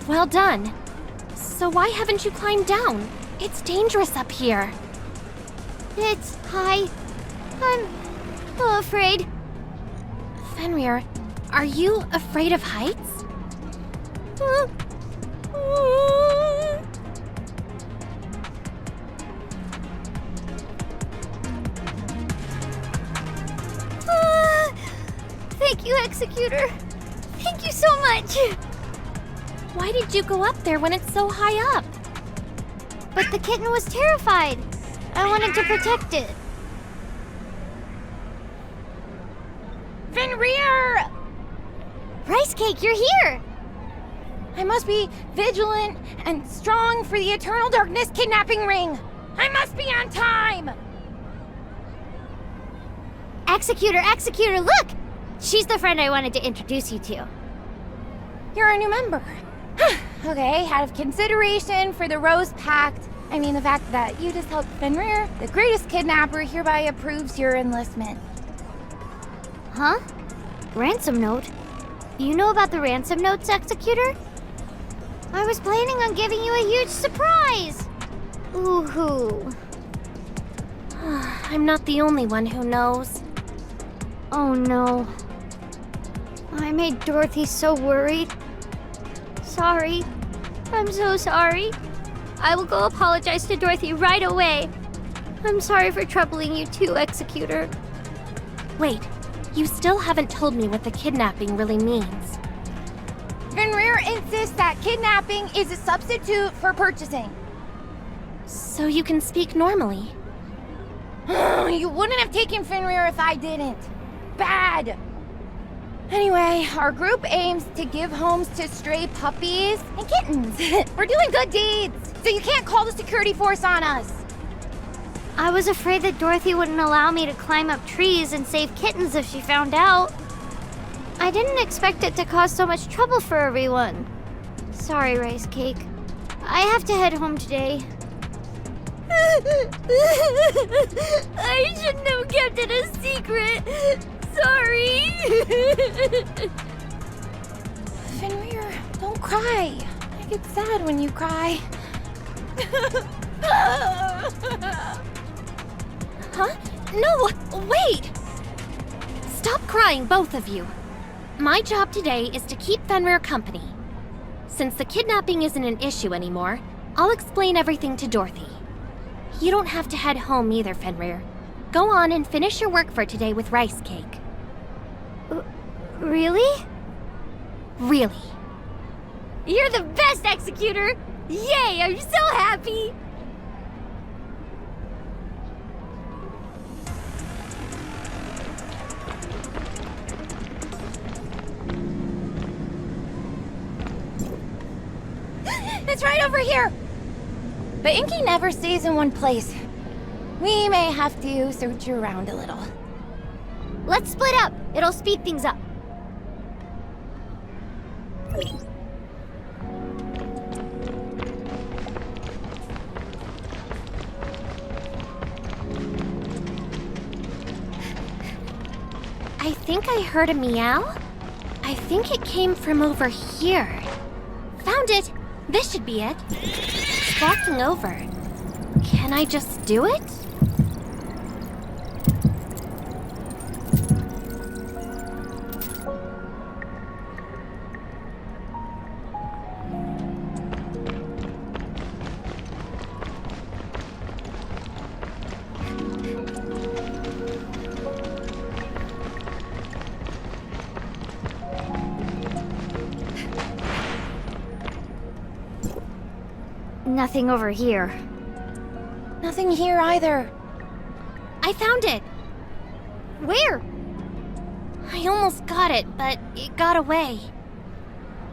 Well done. So why haven't you climbed down? It's dangerous up here. It's high. I'm afraid. Fenrir, are you afraid of heights? Thank you, Executor. Thank you so much. Why did you go up there when it's so high up? But the kitten was terrified. I wanted to protect it. Fenrir! Rice Cake, you're here! I must be vigilant and strong for the Eternal Darkness kidnapping ring. I must be on time! Executor, Executor, look! She's the friend I wanted to introduce you to. You're a new member. Okay, out of consideration for the Rose Pact, I mean the fact that you just helped Fenrir, the greatest kidnapper, hereby approves your enlistment. Huh? Ransom note? You know about the ransom notes, Executor? I was planning on giving you a huge surprise! Ooh-hoo. I'm not the only one who knows. Oh no. I made Dorothy so worried. Sorry. I'm so sorry. I will go apologize to Dorothy right away. I'm sorry for troubling you too, Executor. Wait, you still haven't told me what the kidnapping really means. Fenrir insists that kidnapping is a substitute for purchasing. So you can speak normally. You wouldn't have taken Fenrir if I didn't. Bad. Anyway, our group aims to give homes to stray puppies and kittens. We're doing good deeds, so you can't call the security force on us. I was afraid that Dorothy wouldn't allow me to climb up trees and save kittens if she found out. I didn't expect it to cause so much trouble for everyone. Sorry, Rice Cake. I have to head home today. I shouldn't have kept it a secret. Sorry. Fenrir, don't cry. I get sad when you cry. Huh? No, wait! Stop crying, both of you. My job today is to keep Fenrir company. Since the kidnapping isn't an issue anymore, I'll explain everything to Dorothy. You don't have to head home either, Fenrir. Go on and finish your work for today with Rice Cake. Really? Really. You're the best, Executor! Yay, I'm so happy! It's right over here! But Inky never stays in one place. We may have to search around a little. Let's split up. It'll speed things up. I think I heard a meow. I think it came from over here. Found it! This should be it. It's walking over. Can I just do it? Nothing over here. Nothing here either. I found it! Where? I almost got it, but it got away.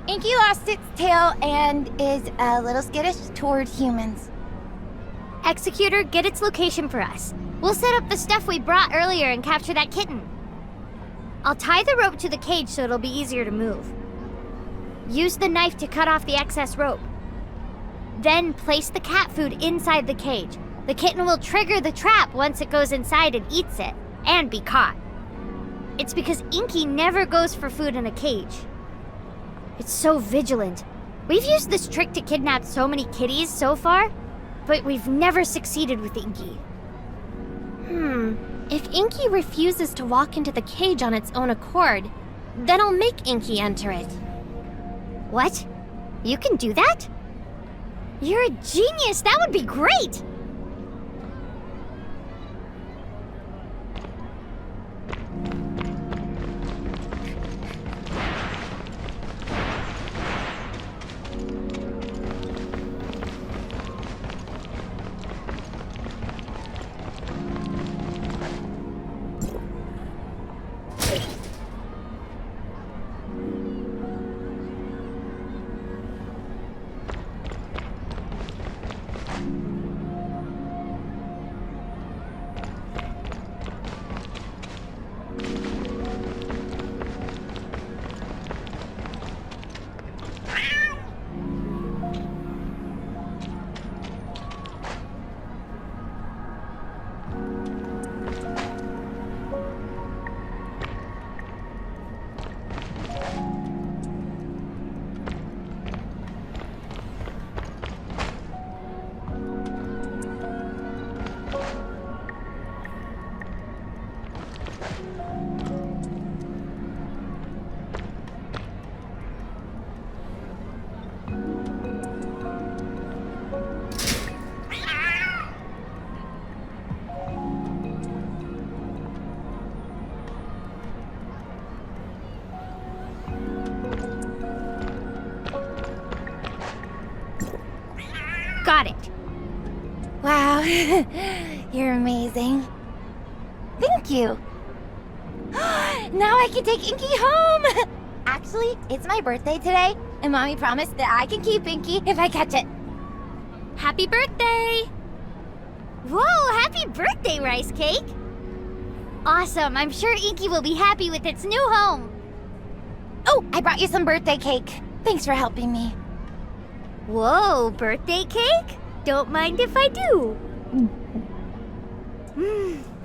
Inky lost its tail and is a little skittish toward humans. Executor, get its location for us. We'll set up the stuff we brought earlier and capture that kitten. I'll tie the rope to the cage so it'll be easier to move. Use the knife to cut off the excess rope. Then place the cat food inside the cage. The kitten will trigger the trap once it goes inside and eats it, and be caught. It's because Inky never goes for food in a cage. It's so vigilant. We've used this trick to kidnap so many kitties so far, but we've never succeeded with Inky. If Inky refuses to walk into the cage on its own accord, then I'll make Inky enter it. What? You can do that? You're a genius! That would be great! Got it. Wow, you're amazing. Thank you. Now I can take Inky home! Actually, it's my birthday today, and Mommy promised that I can keep Inky if I catch it. Happy birthday! Whoa, happy birthday, Rice Cake! Awesome, I'm sure Inky will be happy with its new home. Oh, I brought you some birthday cake. Thanks for helping me. Whoa, birthday cake? Don't mind if I do.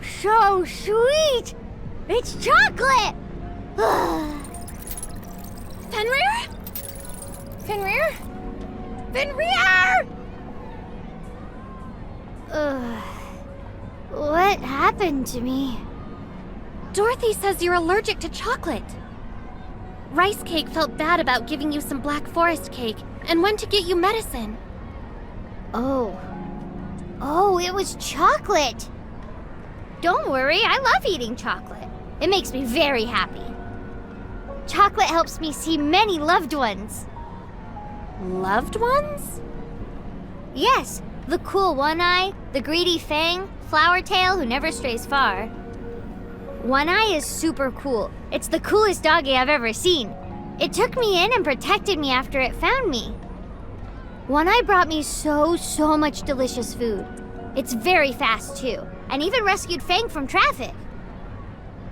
So sweet! It's chocolate! Fenrir? Fenrir? Fenrir! What happened to me? Dorothy says you're allergic to chocolate. Rice Cake felt bad about giving you some Black Forest cake and went to get you medicine. Oh, it was chocolate. Don't worry, I love eating chocolate. It makes me very happy. Chocolate helps me see many loved ones. Loved ones? Yes, the cool One Eye, the greedy Fang, Flower Tail who never strays far. One Eye is super cool. It's the coolest doggy I've ever seen. It took me in and protected me after it found me. One Eye brought me so much delicious food. It's very fast too, and even rescued Fang from traffic.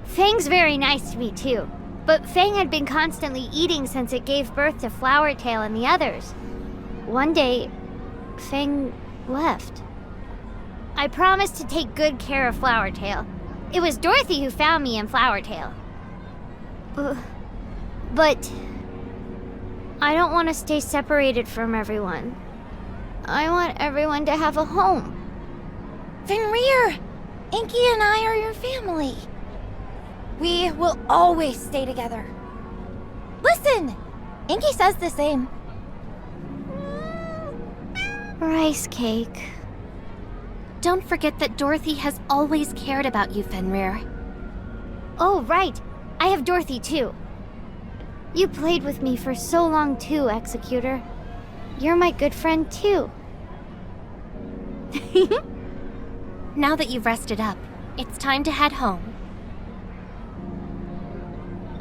Fang's very nice to me too, but Fang had been constantly eating since it gave birth to Flower Tail and the others. One day, Fang left. I promised to take good care of Flower Tail. It was Dorothy who found me and Flower Tail. But I don't want to stay separated from everyone. I want everyone to have a home. Fenrir! Inky and I are your family. We will always stay together. Listen! Inky says the same. Rice cake. Don't forget that Dorothy has always cared about you, Fenrir. Oh, right. I have Dorothy too. You played with me for so long too, Executor. You're my good friend too. Now that you've rested up, it's time to head home.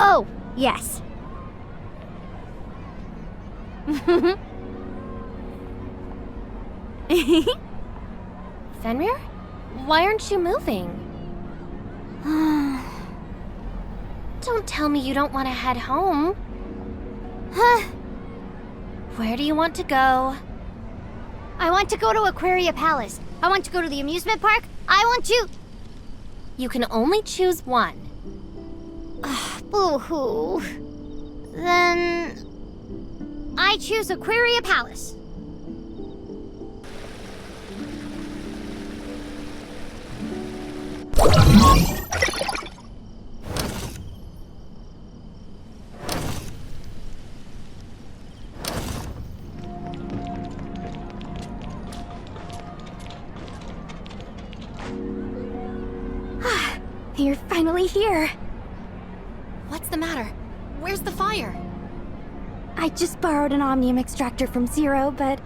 Oh, yes. Fenrir? Why aren't you moving? Don't tell me you don't want to head home. Huh? Where do you want to go? I want to go to Aquaria Palace. I want to go to the amusement park. I want to... You can only choose one. Boo-hoo. Then... I choose Aquaria Palace. You're finally here. What's the matter? Where's the fire? I just borrowed an Omnium extractor from Zero, but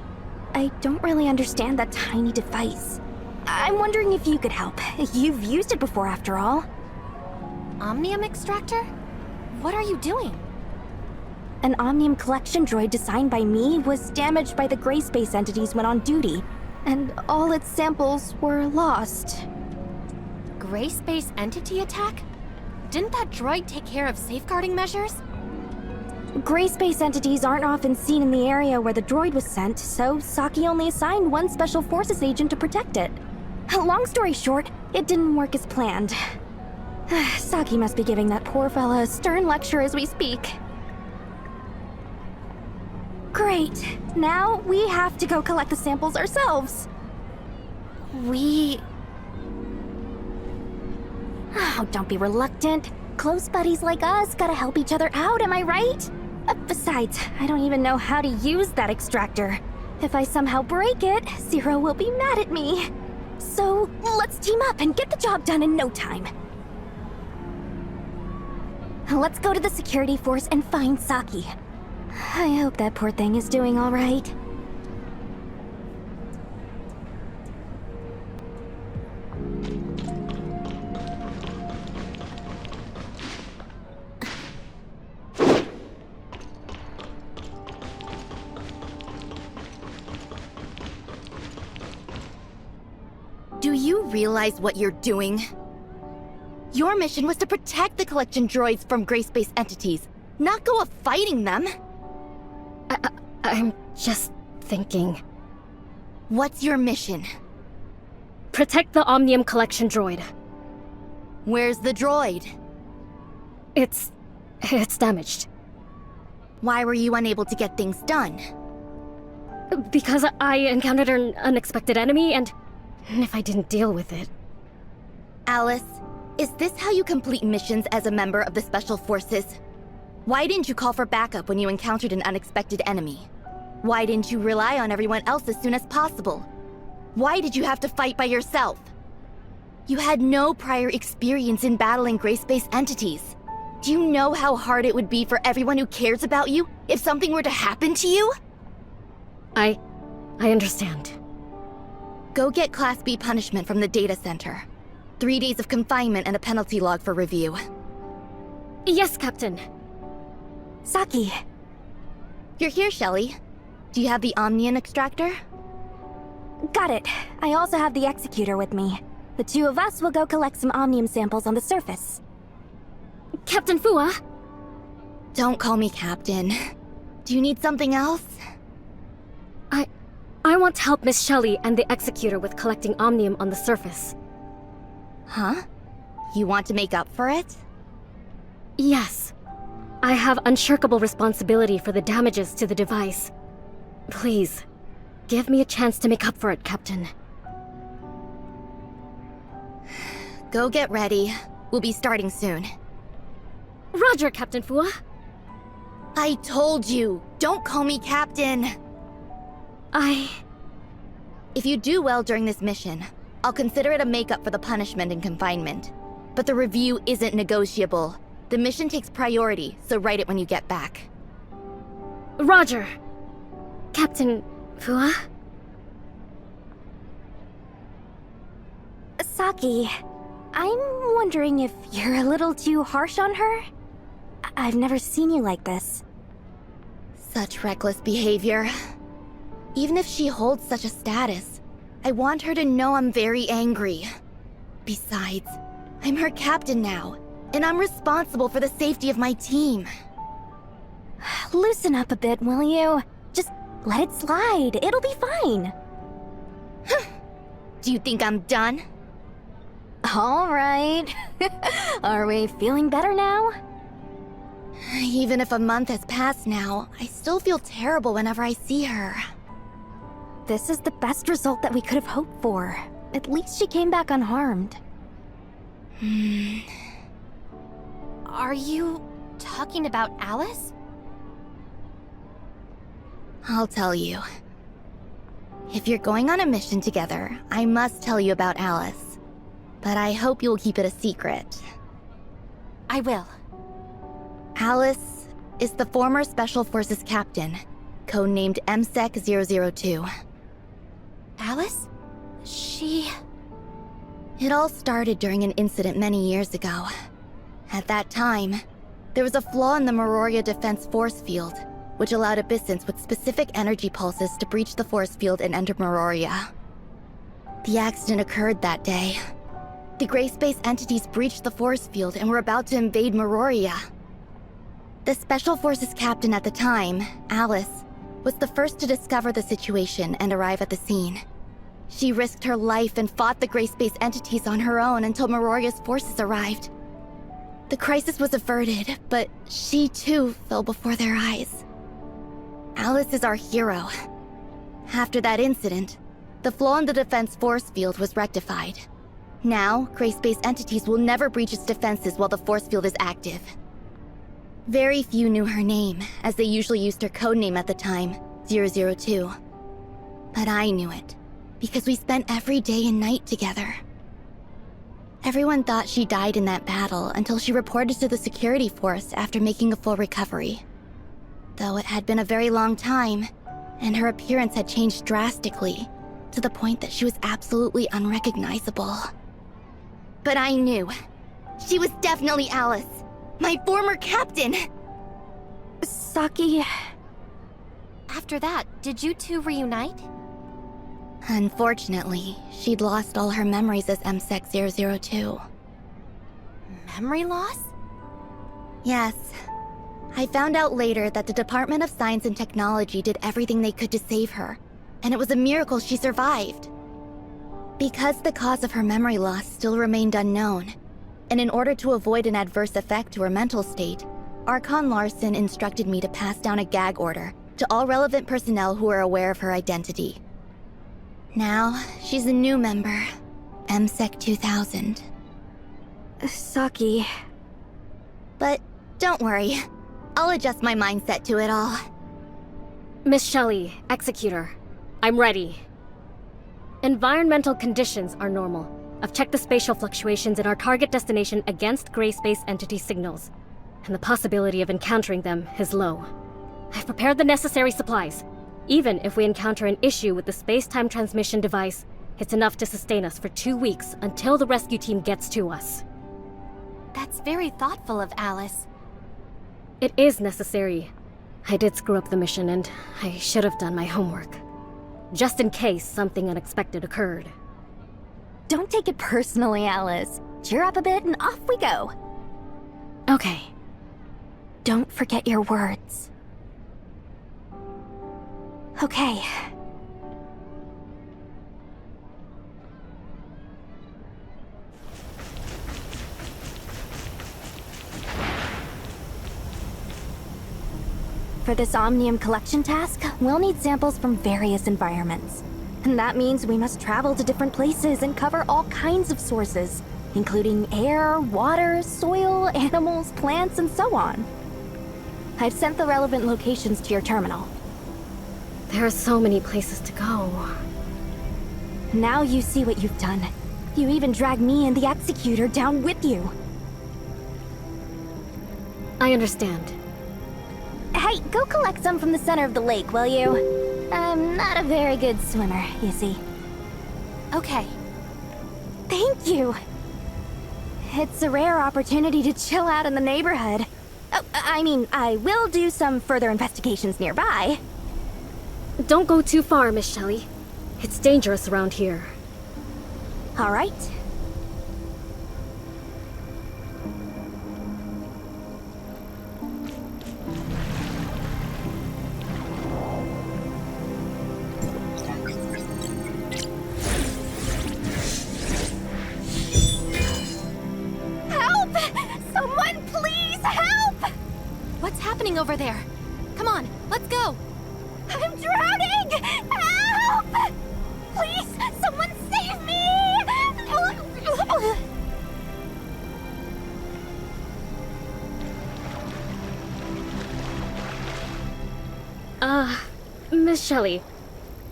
I don't really understand that tiny device. I'm wondering if you could help. You've used it before, after all. Omnium extractor? What are you doing? An Omnium collection droid designed by me was damaged by the gray space entities when on duty, and all its samples were lost. Gray space entity attack? Didn't that droid take care of safeguarding measures? Gray space entities aren't often seen in the area where the droid was sent, so Saki only assigned one Special Forces agent to protect it. Long story short, it didn't work as planned. Saki must be giving that poor fella a stern lecture as we speak. Great. Now we have to go collect the samples ourselves. Oh, don't be reluctant. Close buddies like us gotta help each other out, am I right? Besides, I don't even know how to use that extractor. If I somehow break it, Zero will be mad at me. So, let's team up and get the job done in no time. Let's go to the security force and find Saki. I hope that poor thing is doing all right. Do you realize what you're doing? Your mission was to protect the collection droids from gray space entities, not go fighting them. I'm just thinking. What's your mission? Protect the Omnium collection droid. Where's the droid? It's damaged. Why were you unable to get things done? Because I encountered an unexpected enemy, and if I didn't deal with it... Alice, is this how you complete missions as a member of the Special Forces? Why didn't you call for backup when you encountered an unexpected enemy? Why didn't you rely on everyone else as soon as possible? Why did you have to fight by yourself? You had no prior experience in battling gray space entities. Do you know how hard it would be for everyone who cares about you if something were to happen to you? I understand. Go get Class B punishment from the data center. 3 days of confinement and a penalty log for review. Yes, Captain. Saki. You're here, Shelly. Do you have the Omnium extractor? Got it. I also have the executor with me. The two of us will go collect some Omnium samples on the surface. Captain Fua? Don't call me Captain. Do you need something else? I want to help Miss Shelley and the executor with collecting Omnium on the surface. Huh? You want to make up for it? Yes. I have unshirkable responsibility for the damages to the device. Please, give me a chance to make up for it, Captain. Go get ready. We'll be starting soon. Roger, Captain Fua. I told you, don't call me Captain. If you do well during this mission, I'll consider it a make-up for the punishment and confinement. But the review isn't negotiable. The mission takes priority, so write it when you get back. Roger. Captain Fua? Saki, I'm wondering if you're a little too harsh on her? I've never seen you like this. Such reckless behavior. Even if she holds such a status, I want her to know I'm very angry. Besides, I'm her captain now, and I'm responsible for the safety of my team. Loosen up a bit, will you? Just let it slide. It'll be fine. Do you think I'm done? All right. Are we feeling better now? Even if a month has passed now, I still feel terrible whenever I see her. This is the best result that we could have hoped for. At least she came back unharmed. Are you talking about Alice? I'll tell you. If you're going on a mission together, I must tell you about Alice. But I hope you'll keep it a secret. I will. Alice is the former Special Forces captain, codenamed MSEC-002. Alice? She... It all started during an incident many years ago. At that time, there was a flaw in the Meroria defense force field, which allowed Abyssins with specific energy pulses to breach the force field and enter Meroria. The accident occurred that day. The gray space entities breached the force field and were about to invade Meroria. The Special Forces captain at the time, Alice, was the first to discover the situation and arrive at the scene. She risked her life and fought the gray space entities on her own until Meroria's forces arrived. The crisis was averted, but she too fell before their eyes. Alice is our hero. After that incident, the flaw in the defense force field was rectified. Now, gray space entities will never breach its defenses while the force field is active. Very few knew her name, as they usually used her codename at the time, 002. But I knew it, because we spent every day and night together. Everyone thought she died in that battle until she reported to the security force after making a full recovery. Though it had been a very long time, and her appearance had changed drastically, to the point that she was absolutely unrecognizable. But I knew. She was definitely Alice, my former captain! Saki... After that, did you two reunite? Unfortunately, she'd lost all her memories as MSEC-002. Memory loss? Yes. I found out later that the Department of Science and Technology did everything they could to save her, and it was a miracle she survived. Because the cause of her memory loss still remained unknown, and in order to avoid an adverse effect to her mental state, Archon Larson instructed me to pass down a gag order to all relevant personnel who are aware of her identity. Now, she's a new member, MSEC 2000. Saki... But don't worry, I'll adjust my mindset to it all. Miss Shelley, Executor. I'm ready. Environmental conditions are normal. I've checked the spatial fluctuations in our target destination against gray space entity signals. and the possibility of encountering them is low. I've prepared the necessary supplies. Even if we encounter an issue with the space-time transmission device, it's enough to sustain us for 2 weeks until the rescue team gets to us. That's very thoughtful of Alice. It is necessary. I did screw up the mission, and I should have done my homework. Just in case something unexpected occurred. Don't take it personally, Alice. Cheer up a bit and off we go. Okay. Don't forget your words. Okay. For this Omnium collection task, we'll need samples from various environments. And that means we must travel to different places and cover all kinds of sources, including air, water, soil, animals, plants, and so on. I've sent the relevant locations to your terminal. There are so many places to go. Now you see what you've done. You even dragged me and the Executor down with you. I understand. Hey, go collect some from the center of the lake, will you? I'm not a very good swimmer, you see. Okay. Thank you. It's a rare opportunity to chill out in the neighborhood. Oh, I mean, I will do some further investigations nearby. Don't go too far, Miss Shelley. It's dangerous around here. All right. Over there. Come on, let's go. I'm drowning! Help! Please, someone save me! Miss Shelley,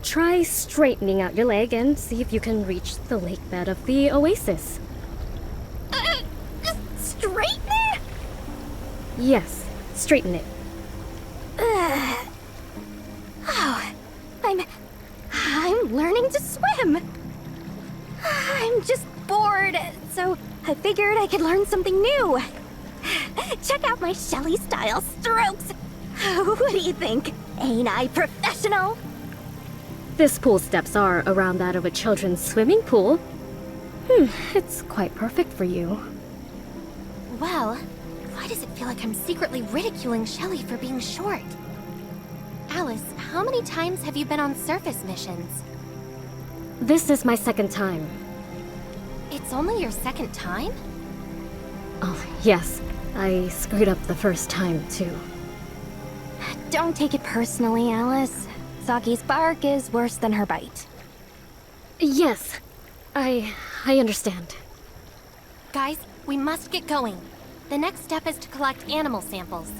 try straightening out your leg and see if you can reach the lake bed of the oasis. Straighten it? Yes, straighten it. Oh, I'm learning to swim. I'm just bored, so I figured I could learn something new. Check out my Shelley-style strokes. What do you think? Ain't I professional? This pool steps are around that of a children's swimming pool. It's quite perfect for you. Well, why does it feel like I'm secretly ridiculing Shelley for being short? Alice, how many times have you been on surface missions? This is my second time. It's only your second time? Oh, yes. I screwed up the first time, too. Don't take it personally, Alice. Saki's bark is worse than her bite. Yes, I understand. Guys, we must get going. The next step is to collect animal samples.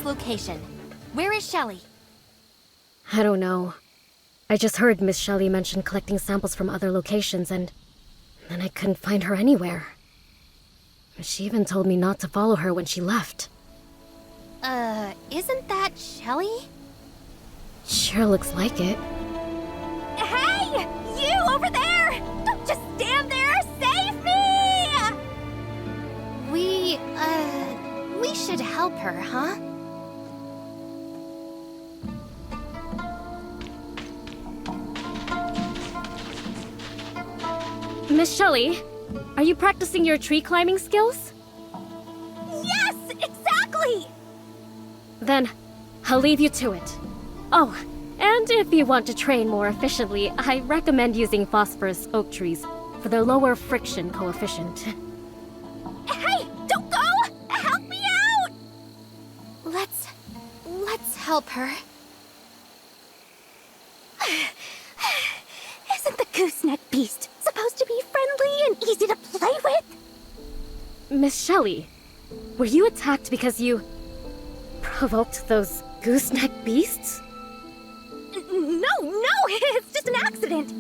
Location. Where is Shelley? I don't know. I just heard Miss Shelley mention collecting samples from other locations, and then I couldn't find her anywhere. She even told me not to follow her when she left. Isn't that Shelley? Sure looks like it. Hey! You over there! Don't just stand there! Save me! We should help her, huh? Miss Shelley, are you practicing your tree climbing skills? Yes, exactly! Then, I'll leave you to it. Oh, and if you want to train more efficiently, I recommend using phosphorus oak trees for the lower friction coefficient. Hey, don't go! Help me out! Let's help her. Isn't the gooseneck beast supposed to be friendly and easy to play with? Miss Shelley, were you attacked because you provoked those gooseneck beasts? No, it's just an accident.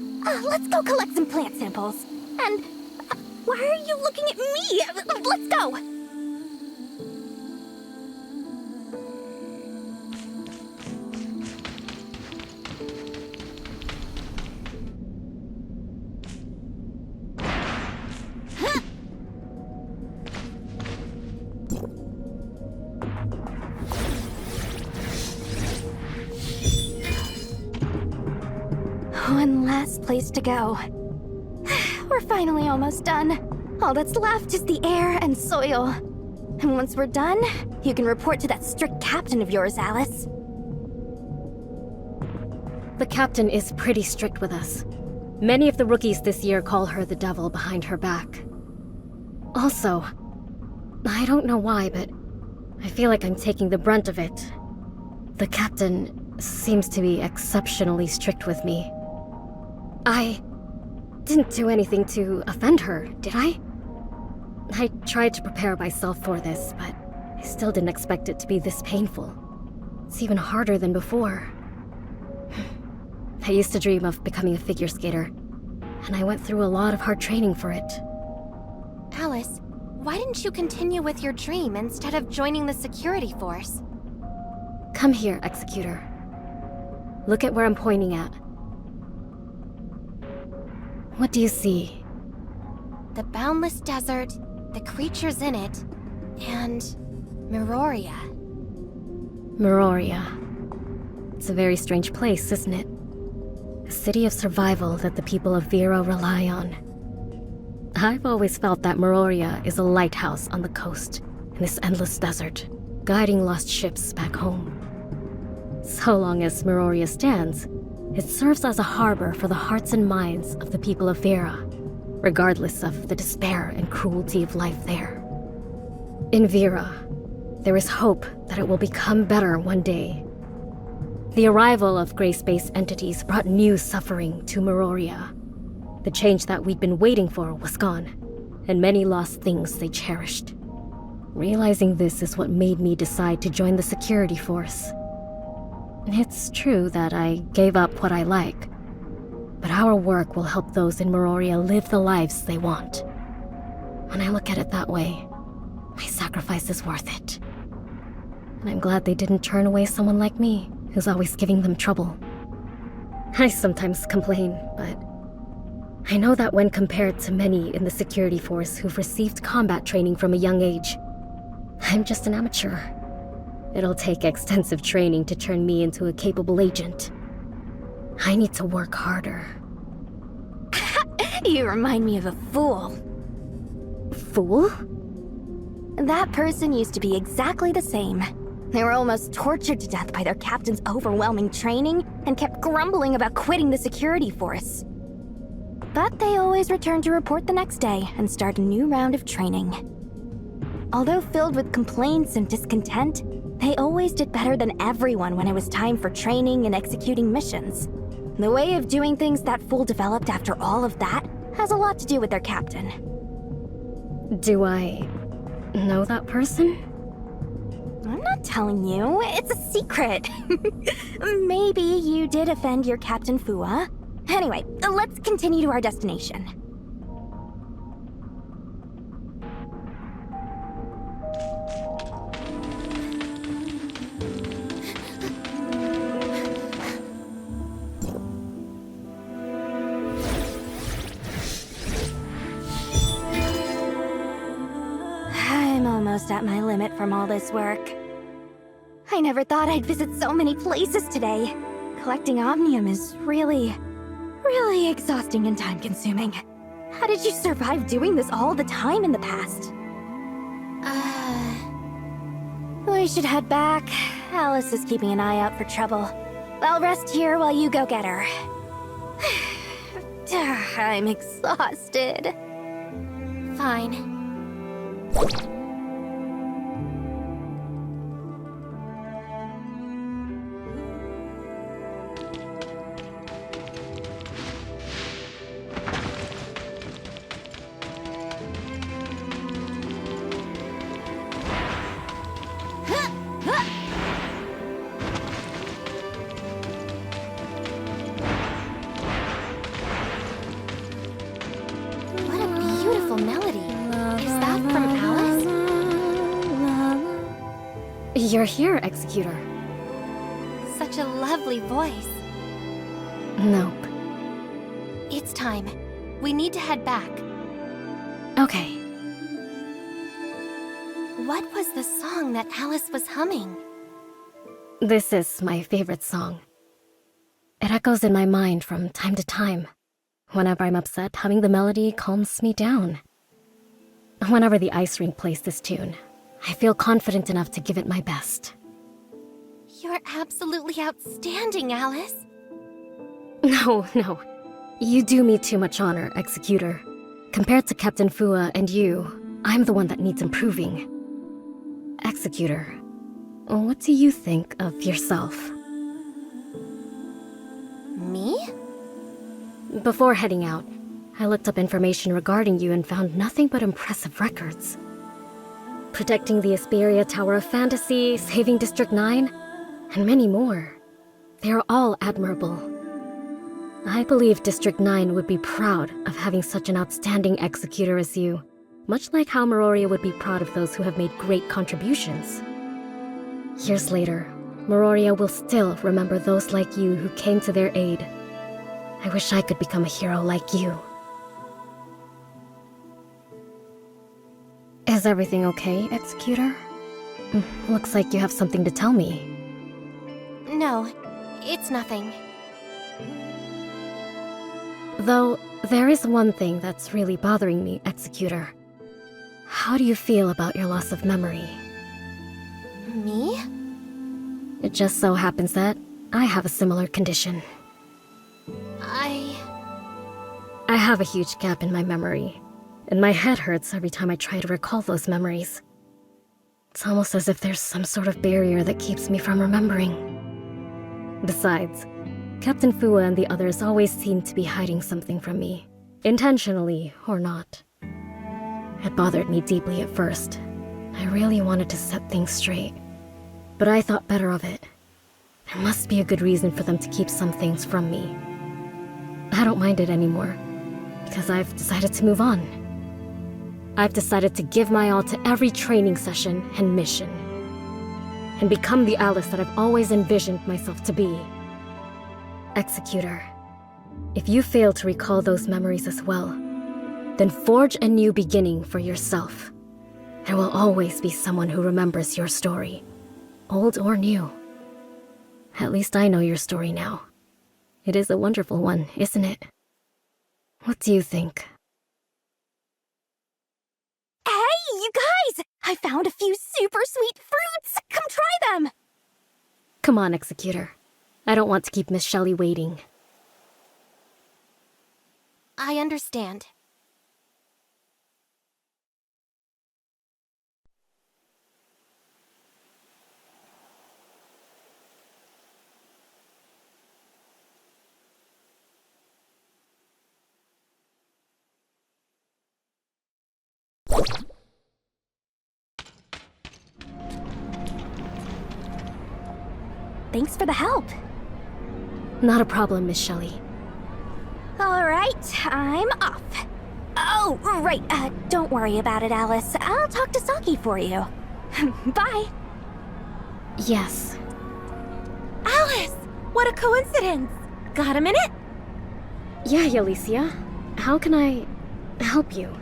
Let's go collect some plant samples. And why are you looking at me? Let's go. One last place to go. We're finally almost done. All that's left is the air and soil. And once we're done, you can report to that strict captain of yours, Alice. The captain is pretty strict with us. Many of the rookies this year call her the devil behind her back. Also, I don't know why, but I feel like I'm taking the brunt of it. The captain seems to be exceptionally strict with me. I didn't do anything to offend her, did I? I tried to prepare myself for this, but I still didn't expect it to be this painful. It's even harder than before. I used to dream of becoming a figure skater, and I went through a lot of hard training for it. Alice, why didn't you continue with your dream instead of joining the security force? Come here, Executor. Look at where I'm pointing at. What do you see? The boundless desert, the creatures in it, and Meroria. Meroria. It's a very strange place, isn't it? A city of survival that the people of Vera rely on. I've always felt that Meroria is a lighthouse on the coast in this endless desert, guiding lost ships back home. So long as Meroria stands, it serves as a harbor for the hearts and minds of the people of Vera, regardless of the despair and cruelty of life there. In Vera, there is hope that it will become better one day. The arrival of gray-space entities brought new suffering to Meroria. The change that we'd been waiting for was gone, and many lost things they cherished. Realizing this is what made me decide to join the security force. It's true that I gave up what I like, but our work will help those in Meroria live the lives they want. When I look at it that way, my sacrifice is worth it. And I'm glad they didn't turn away someone like me, who's always giving them trouble. I sometimes complain, but I know that when compared to many in the security force who've received combat training from a young age, I'm just an amateur. It'll take extensive training to turn me into a capable agent. I need to work harder. You remind me of a fool. Fool? That person used to be exactly the same. They were almost tortured to death by their captain's overwhelming training and kept grumbling about quitting the security force. But they always returned to report the next day and start a new round of training. Although filled with complaints and discontent, they always did better than everyone when it was time for training and executing missions. The way of doing things that fool developed after all of that has a lot to do with their captain. Do I know that person? I'm not telling you, it's a secret. Maybe you did offend your Captain Fua. Anyway, let's continue to our destination. I'm almost at my limit from all this work. I never thought I'd visit so many places today. Collecting Omnium is really exhausting and time-consuming. How did you survive doing this all the time in the past? We should head back. Alice is keeping an eye out for trouble. I'll rest here while you go get her. I'm exhausted. Fine. What a beautiful melody. Is that from Alice? You're here, Executor. Such a lovely voice. Nope. It's time. We need to head back. Okay. What was the song that Alice was humming? This is my favorite song. It echoes in my mind from time to time. Whenever I'm upset, humming the melody calms me down. Whenever the ice rink plays this tune, I feel confident enough to give it my best. You're absolutely outstanding, Alice. No. You do me too much honor, Executor. Compared to Captain Fua and you, I'm the one that needs improving. Executor, what do you think of yourself? Me? Before heading out, I looked up information regarding you and found nothing but impressive records. Protecting the Tower of Fantasy, saving District 9, and many more. They are all admirable. I believe District 9 would be proud of having such an outstanding executor as you, much like how Meroria would be proud of those who have made great contributions. Years later, Meroria will still remember those like you who came to their aid. I wish I could become a hero like you. Is everything okay, Executor? Looks like you have something to tell me. No, it's nothing. Though, there is one thing that's really bothering me, Executor. How do you feel about your loss of memory? Me? It just so happens that I have a similar condition. I have a huge gap in my memory, and my head hurts every time I try to recall those memories. It's almost as if there's some sort of barrier that keeps me from remembering. Besides, Captain Fua and the others always seem to be hiding something from me, intentionally or not. It bothered me deeply at first. I really wanted to set things straight, but I thought better of it. There must be a good reason for them to keep some things from me. I don't mind it anymore, because I've decided to move on. I've decided to give my all to every training session and mission, and become the Alice that I've always envisioned myself to be. Executor, if you fail to recall those memories as well, then forge a new beginning for yourself. There will always be someone who remembers your story, old or new. At least I know your story now. It is a wonderful one, isn't it? What do you think? Hey, you guys! I found a few super sweet fruits! Come try them! Come on, Executor. I don't want to keep Miss Shelley waiting. I understand. Thanks for the help. Not a problem, Miss Shelley. All right, I'm off. Oh, right. Don't worry about it, Alice. I'll talk to Saki for you. Bye. Yes. Alice! What a coincidence! Got a minute? Yeah, Alicia. How can I help you?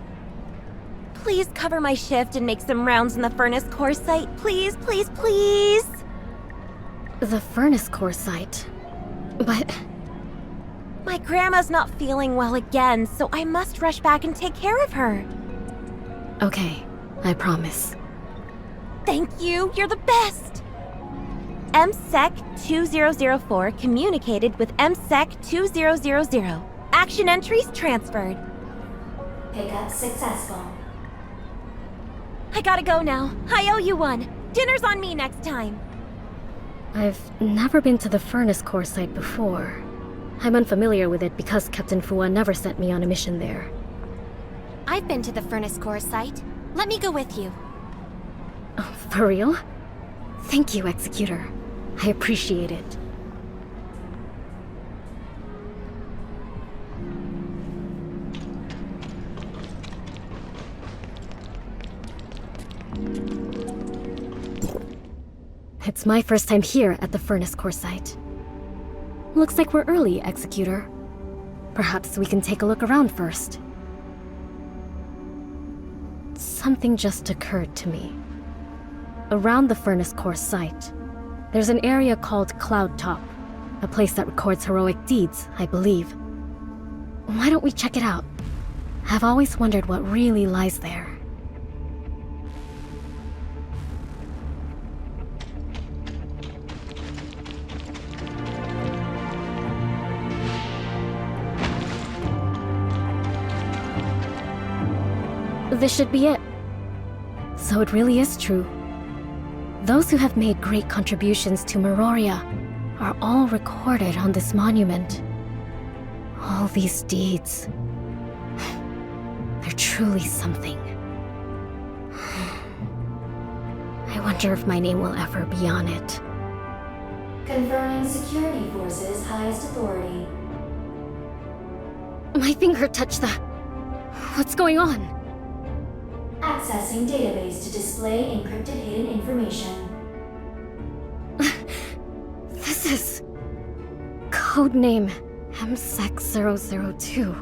Please cover my shift and make some rounds in the furnace core site. Please, please, please! The furnace core site? But... My grandma's not feeling well again, so I must rush back and take care of her. Okay, I promise. Thank you, you're the best! MSEC 2004 communicated with MSEC 2000. Action entries transferred. Pickup successful. I gotta go now. I owe you one. Dinner's on me next time. I've never been to the Furnace Core site before. I'm unfamiliar with it because Captain Fua never sent me on a mission there. I've been to the Furnace Core site. Let me go with you. Oh, for real? Thank you, Executor. I appreciate it. It's my first time here at the Furnace Core site. Looks like we're early, Executor. Perhaps we can take a look around first. Something just occurred to me. Around the Furnace Core site, there's an area called Cloud Top, a place that records heroic deeds, I believe. Why don't we check it out? I've always wondered what really lies there. This should be it. So it really is true. Those who have made great contributions to Meroria are all recorded on this monument. All these deeds. They're truly something. I wonder if my name will ever be on it. Confirming security forces' highest authority. My finger touched the... What's going on? Accessing database to display encrypted hidden information. This is... Codename MSEC002.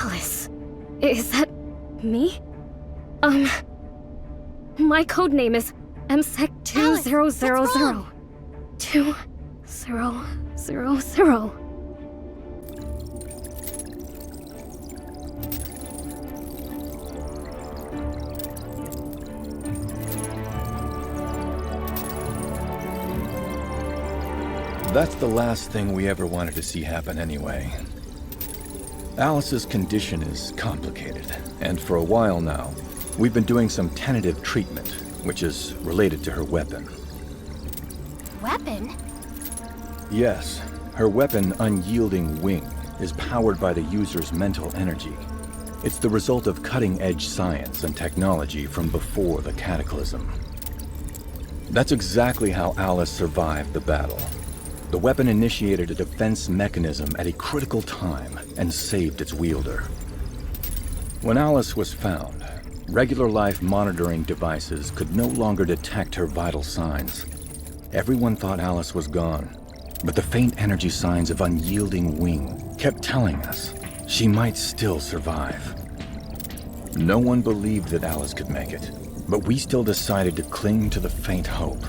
Alice. Is that... me? My codename is MSEC2000. 2000. That's the last thing we ever wanted to see happen anyway. Alice's condition is complicated, and for a while now, we've been doing some tentative treatment, which is related to her weapon. Weapon? Yes, her weapon, Unyielding Wing, is powered by the user's mental energy. It's the result of cutting-edge science and technology from before the Cataclysm. That's exactly how Alice survived the battle. The weapon initiated a defense mechanism at a critical time and saved its wielder. When Alice was found, regular life monitoring devices could no longer detect her vital signs. Everyone thought Alice was gone, but the faint energy signs of Unyielding Wing kept telling us she might still survive. No one believed that Alice could make it, but we still decided to cling to the faint hope.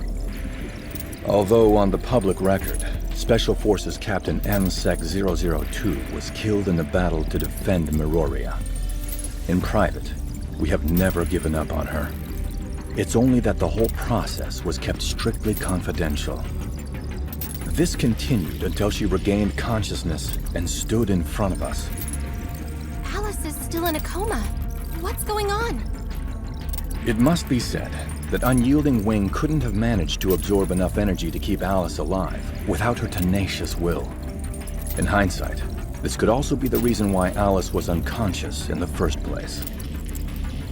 Although on the public record, Special Forces Captain MSEC002 was killed in the battle to defend Meroria. In private, we have never given up on her. It's only that the whole process was kept strictly confidential. This continued until she regained consciousness and stood in front of us. Alice is still in a coma. What's going on? It must be said that Unyielding Wing couldn't have managed to absorb enough energy to keep Alice alive without her tenacious will. In hindsight, this could also be the reason why Alice was unconscious in the first place.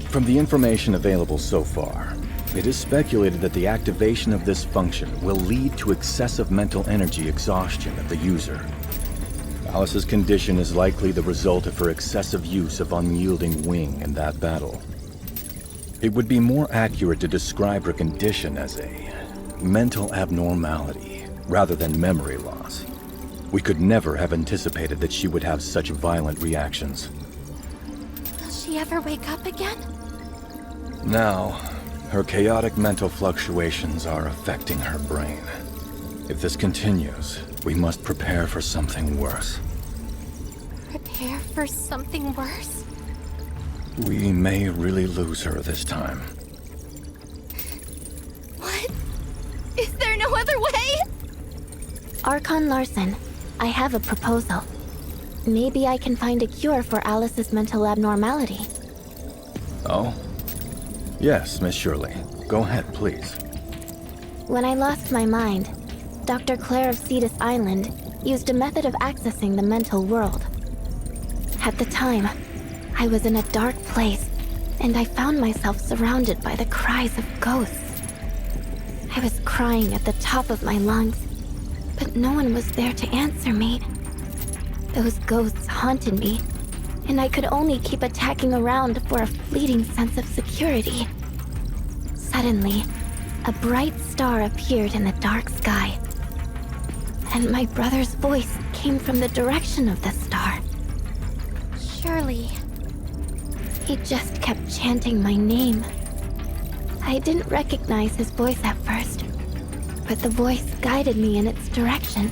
From the information available so far, it is speculated that the activation of this function will lead to excessive mental energy exhaustion of the user. Alice's condition is likely the result of her excessive use of Unyielding Wing in that battle. It would be more accurate to describe her condition as a mental abnormality rather than memory loss. We could never have anticipated that she would have such violent reactions. Will she ever wake up again? Now, her chaotic mental fluctuations are affecting her brain. If this continues, we must prepare for something worse. Prepare for something worse? We may really lose her this time. What? Is there no other way? Archon Larson, I have a proposal. maybe I can find a cure for Alice's mental abnormality. Oh? Yes, Miss Shirley. Go ahead, please. When I lost my mind, Dr. Claire of Cetus Island used a method of accessing the mental world. At the time, I was in a dark place, and I found myself surrounded by the cries of ghosts. I was crying at the top of my lungs, but no one was there to answer me. Those ghosts haunted me, and I could only keep attacking around for a fleeting sense of security. Suddenly, a bright star appeared in the dark sky, and my brother's voice came from the direction of the star. Shirley. He just kept chanting my name. I didn't recognize his voice at first, but the voice guided me in its direction.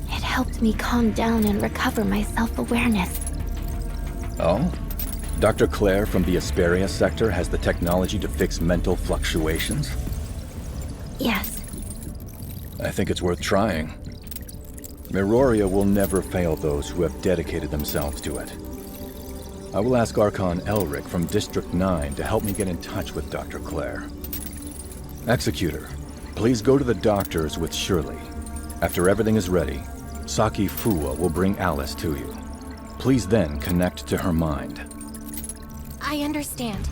It helped me calm down and recover my self-awareness. Oh? Dr. Claire from the Asperia sector has the technology to fix mental fluctuations? Yes. I think it's worth trying. Miroria will never fail those who have dedicated themselves to it. I will ask Archon Elric from District 9 to help me get in touch with Dr. Claire. Executor, please go to the doctors with Shirley. After everything is ready, Saki Fuwa will bring Alice to you. Please then connect to her mind. I understand.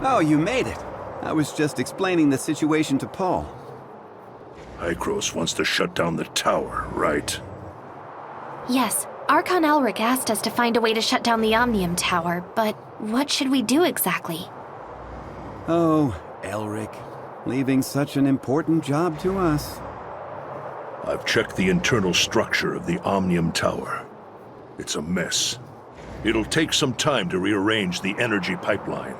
Oh, you made it. I was just explaining the situation to Paul. Icros wants to shut down the tower, right? Yes, Archon Elric asked us to find a way to shut down the Omnium Tower, but what should we do exactly? Oh, Elric, leaving such an important job to us. I've checked the internal structure of the Omnium Tower. It's a mess. It'll take some time to rearrange the energy pipeline.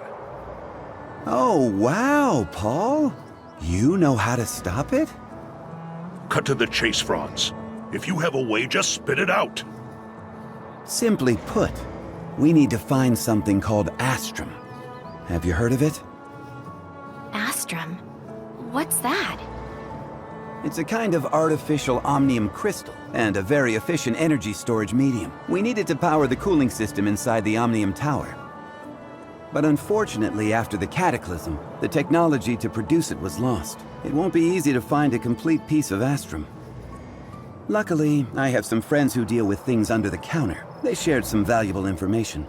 Oh, wow, Paul. You know how to stop it? Cut to the chase, Franz. If you have a way, just spit it out. Simply put, we need to find something called Astrum. Have you heard of it? Astrum? What's that? It's a kind of artificial omnium crystal and a very efficient energy storage medium. We need it to power the cooling system inside the Omnium Tower. But unfortunately, after the cataclysm, the technology to produce it was lost. It won't be easy to find a complete piece of Astrum. Luckily, I have some friends who deal with things under the counter. They shared some valuable information.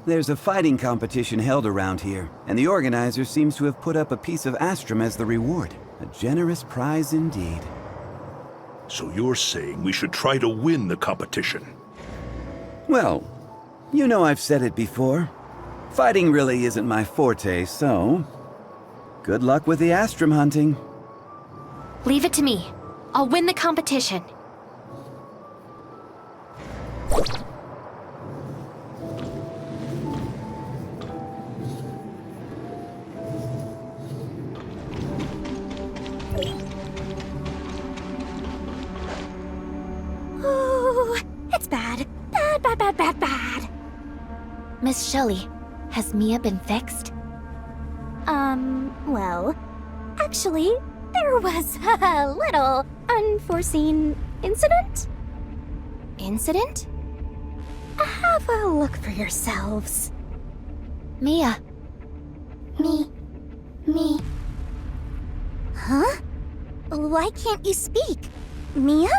There's a fighting competition held around here, and the organizer seems to have put up a piece of Astrum as the reward. A generous prize indeed. So you're saying we should try to win the competition? Well, you know I've said it before. Fighting really isn't my forte, so good luck with the Astrum hunting. Leave it to me. I'll win the competition. Oh, it's bad. Bad. Miss Shelley, has Mia been fixed? Well, actually, there was a little unforeseen incident. Incident? Have a look for yourselves. Mia. Me. Huh? Why can't you speak? Mia?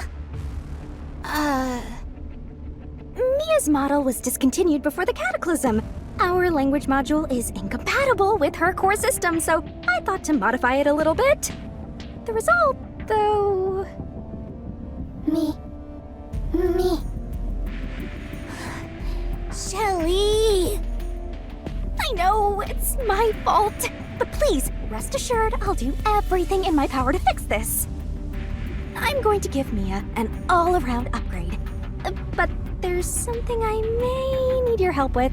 Mia's model was discontinued before the cataclysm. Our language module is incompatible with her core system, so I thought to modify it a little bit. The result, though... Me. Shelly! I know, it's my fault. But please, rest assured I'll do everything in my power to fix this. I'm going to give Mia an all-around upgrade. But there's something I may need your help with.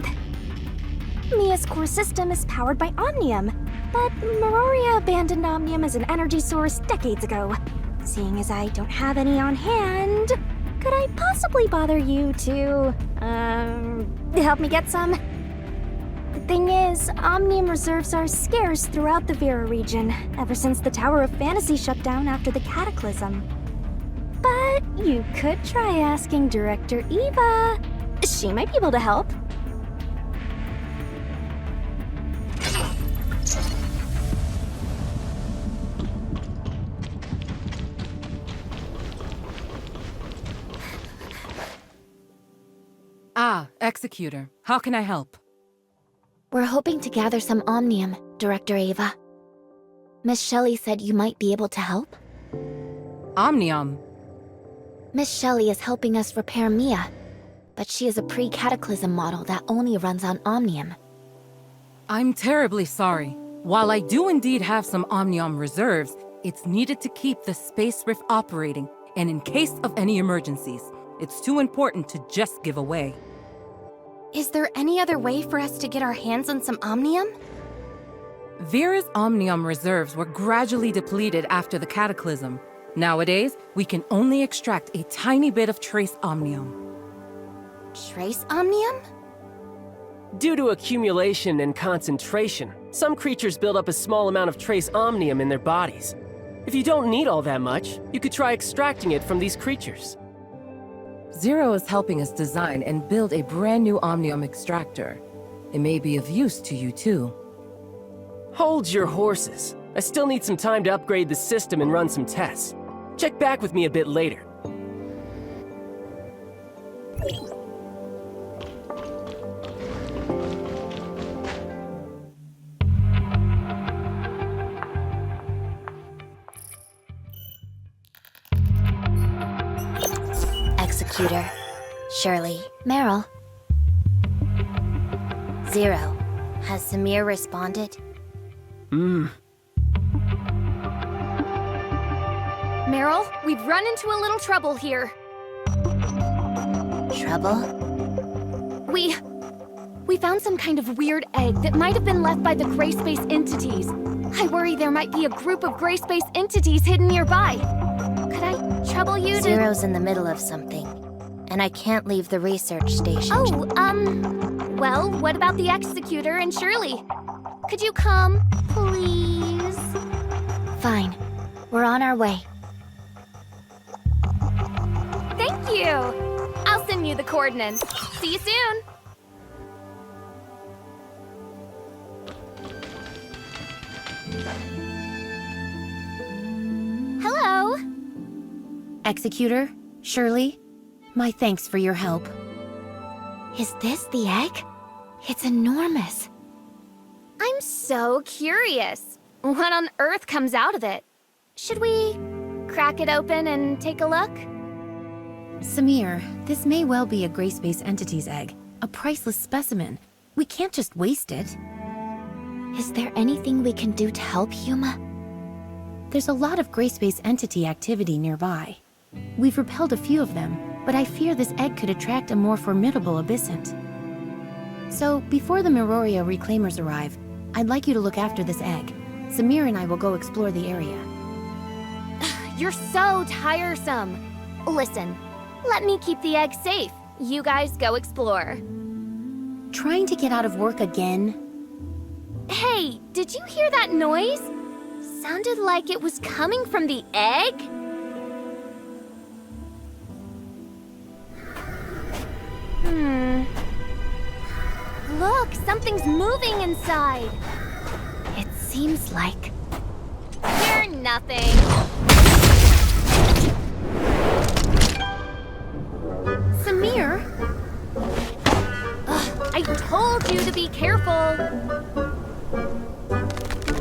Mia's core system is powered by Omnium, but Meroria abandoned Omnium as an energy source decades ago. Seeing as I don't have any on hand, could I possibly bother you to, help me get some? The thing is, Omnium reserves are scarce throughout the Vera region, ever since the Tower of Fantasy shut down after the Cataclysm. But you could try asking Director Eva. She might be able to help. Ah, Executor. How can I help? We're hoping to gather some Omnium, Director Ava. Miss Shelley said you might be able to help? Omnium? Miss Shelley is helping us repair Mia, but she is a pre-Cataclysm model that only runs on Omnium. I'm terribly sorry. While I do indeed have some Omnium reserves, it's needed to keep the space rift operating, and in case of any emergencies. It's too important to just give away. Is there any other way for us to get our hands on some Omnium? Vera's Omnium reserves were gradually depleted after the Cataclysm. Nowadays, we can only extract a tiny bit of trace Omnium. Trace Omnium? Due to accumulation and concentration, some creatures build up a small amount of trace Omnium in their bodies. If you don't need all that much, you could try extracting it from these creatures. Zero is helping us design and build a brand new Omnium extractor. It may be of use to you too. Hold your horses. I still need some time to upgrade the system and run some tests. Check back with me a bit later. Executor, Shirley, Meryl. Zero. Has Samir responded? Meryl, we've run into a little trouble here. Trouble? We found some kind of weird egg that might have been left by the gray space entities. I worry there might be a group of gray space entities hidden nearby. Could I trouble you to— Zero's in the middle of something, and I can't leave the research station. Well, what about the Executor and Shirley? Could you come, please? Fine. We're on our way. Thank you! I'll send you the coordinates. See you soon! Hello! Executor, Shirley, my thanks for your help. Is this the egg? It's enormous. I'm so curious. What on earth comes out of it? Should we crack it open and take a look? Samir, this may well be a Gray Space Entity's egg. A priceless specimen. We can't just waste it. Is there anything we can do to help Yuma? There's a lot of Gray Space Entity activity nearby. We've repelled a few of them, but I fear this egg could attract a more formidable abyssant. So, before the Meroria Reclaimers arrive, I'd like you to look after this egg. Samir and I will go explore the area. You're so tiresome. Listen, let me keep the egg safe. You guys go explore. Trying to get out of work again? Hey, did you hear that noise? Sounded like it was coming from the egg? Look, something's moving inside. It seems like... You're nothing. Samir? Ugh, I told you to be careful.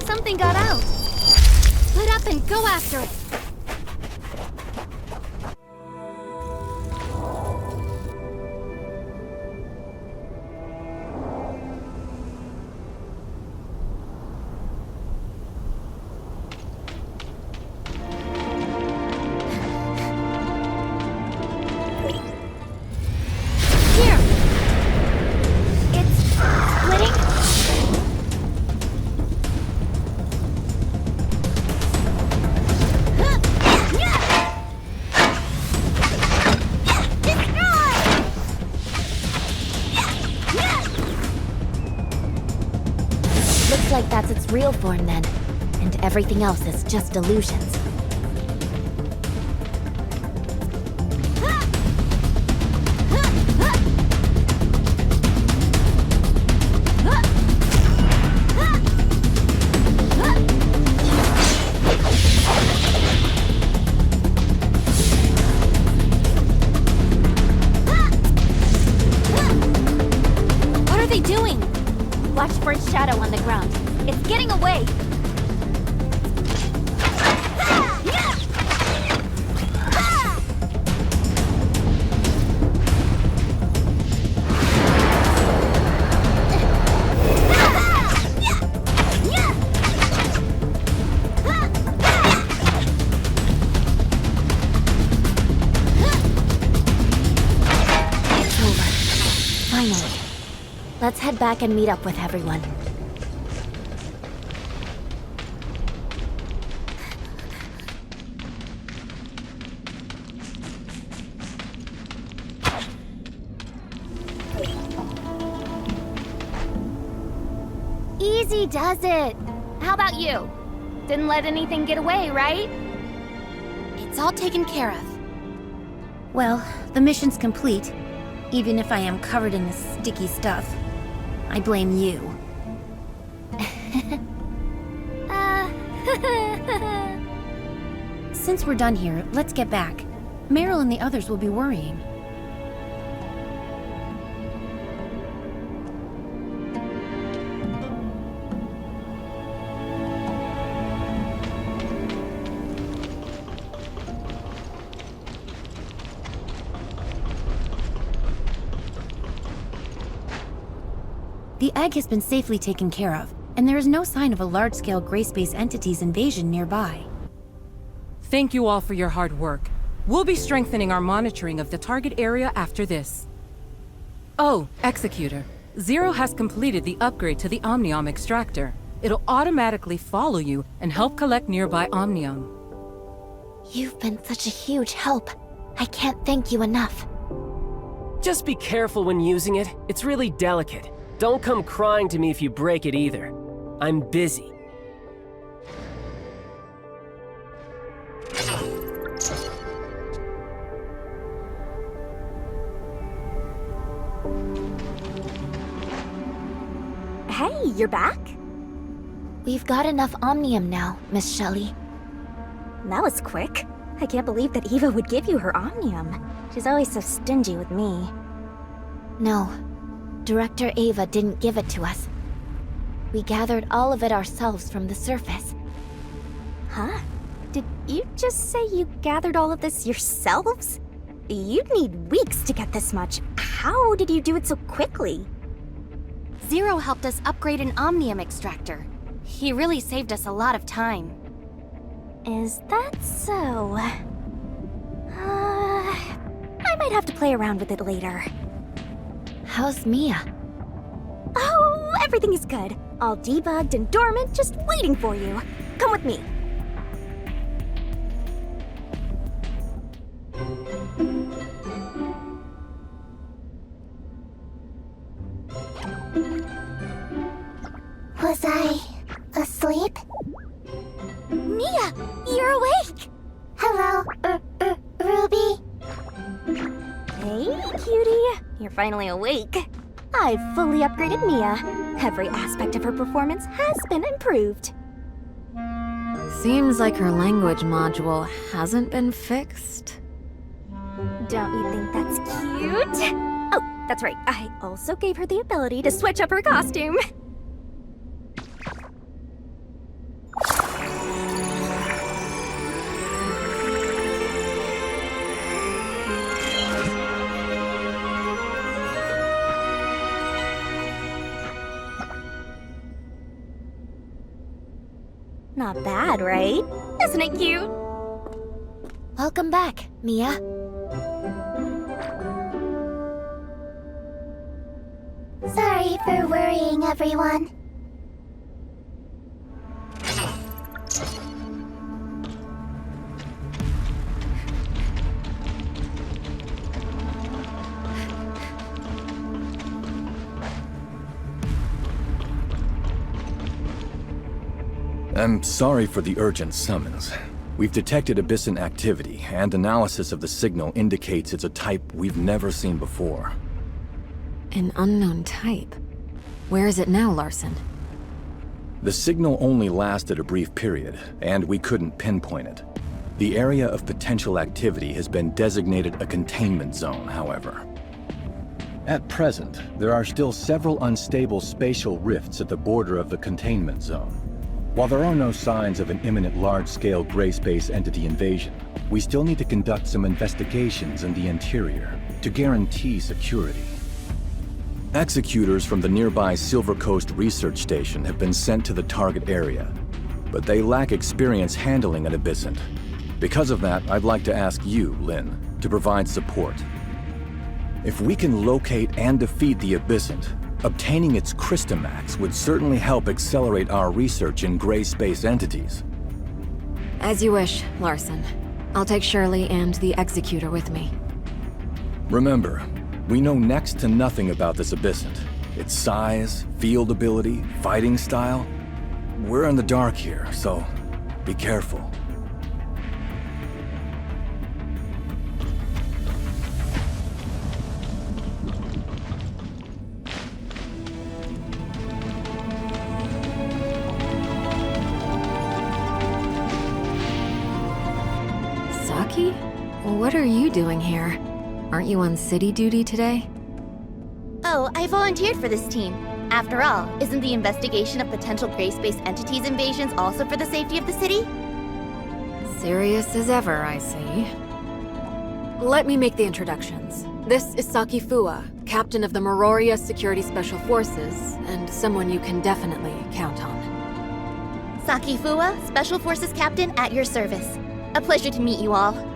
Something got out. Split up and go after it. Looks like that's its real form then, and everything else is just illusions. Watch for its shadow on the ground. It's getting away! It's over. Finally. Let's head back and meet up with everyone. Easy does it. How about you? Didn't let anything get away, right? It's all taken care of. Well, the mission's complete, even if I am covered in this sticky stuff. I blame you. Since we're done here, let's get back. Meryl and the others will be worrying. The egg has been safely taken care of, and there is no sign of a large-scale gray space entity's invasion nearby. Thank you all for your hard work. We'll be strengthening our monitoring of the target area after this. Oh, Executor. Zero has completed the upgrade to the Omnium extractor. It'll automatically follow you and help collect nearby Omnium. You've been such a huge help. I can't thank you enough. Just be careful when using it. It's really delicate. Don't come crying to me if you break it either. I'm busy. Hey, you're back? We've got enough Omnium now, Miss Shelley. That was quick. I can't believe that Eva would give you her Omnium. She's always so stingy with me. No. Director Ava didn't give it to us. We gathered all of it ourselves from the surface. Huh? Did you just say you gathered all of this yourselves? You'd need weeks to get this much. How did you do it so quickly? Zero helped us upgrade an Omnium extractor. He really saved us a lot of time. Is that so? I might have to play around with it later. How's Mia? Oh, everything is good. All debugged and dormant, just waiting for you. Come with me. Was I asleep? Mia, you're awake! Hello, Ruby. Hey, cutie. You're finally awake. I've fully upgraded Mia. Every aspect of her performance has been improved. Seems like her language module hasn't been fixed. Don't you think that's cute? Oh, that's right. I also gave her the ability to switch up her costume. Not bad, right? Isn't it cute? Welcome back, Mia. Sorry for worrying everyone. I'm sorry for the urgent summons. We've detected abyssal activity, and analysis of the signal indicates it's a type we've never seen before. An unknown type? Where is it now, Larson? The signal only lasted a brief period, and we couldn't pinpoint it. The area of potential activity has been designated a containment zone, however. At present, there are still several unstable spatial rifts at the border of the containment zone. While there are no signs of an imminent large-scale gray space entity invasion, we still need to conduct some investigations in the interior to guarantee security. Executors from the nearby Silver Coast Research Station have been sent to the target area, but they lack experience handling an abyssant. Because of that, I'd like to ask you, Lynn, to provide support. If we can locate and defeat the abyssant, obtaining its Christomax would certainly help accelerate our research in gray space entities. As you wish, Larson. I'll take Shirley and the Executor with me. Remember, we know next to nothing about this abyssant. Its size, field ability, fighting style. We're in the dark here, so be careful. What are you doing here? Aren't you on city duty today? Oh, I volunteered for this team. After all, isn't the investigation of potential gray space entities invasions also for the safety of the city? Serious as ever, I see. Let me make the introductions. This is Saki Fua, captain of the Meroria Security Special Forces, and someone you can definitely count on. Saki Fua, Special Forces Captain at your service. A pleasure to meet you all.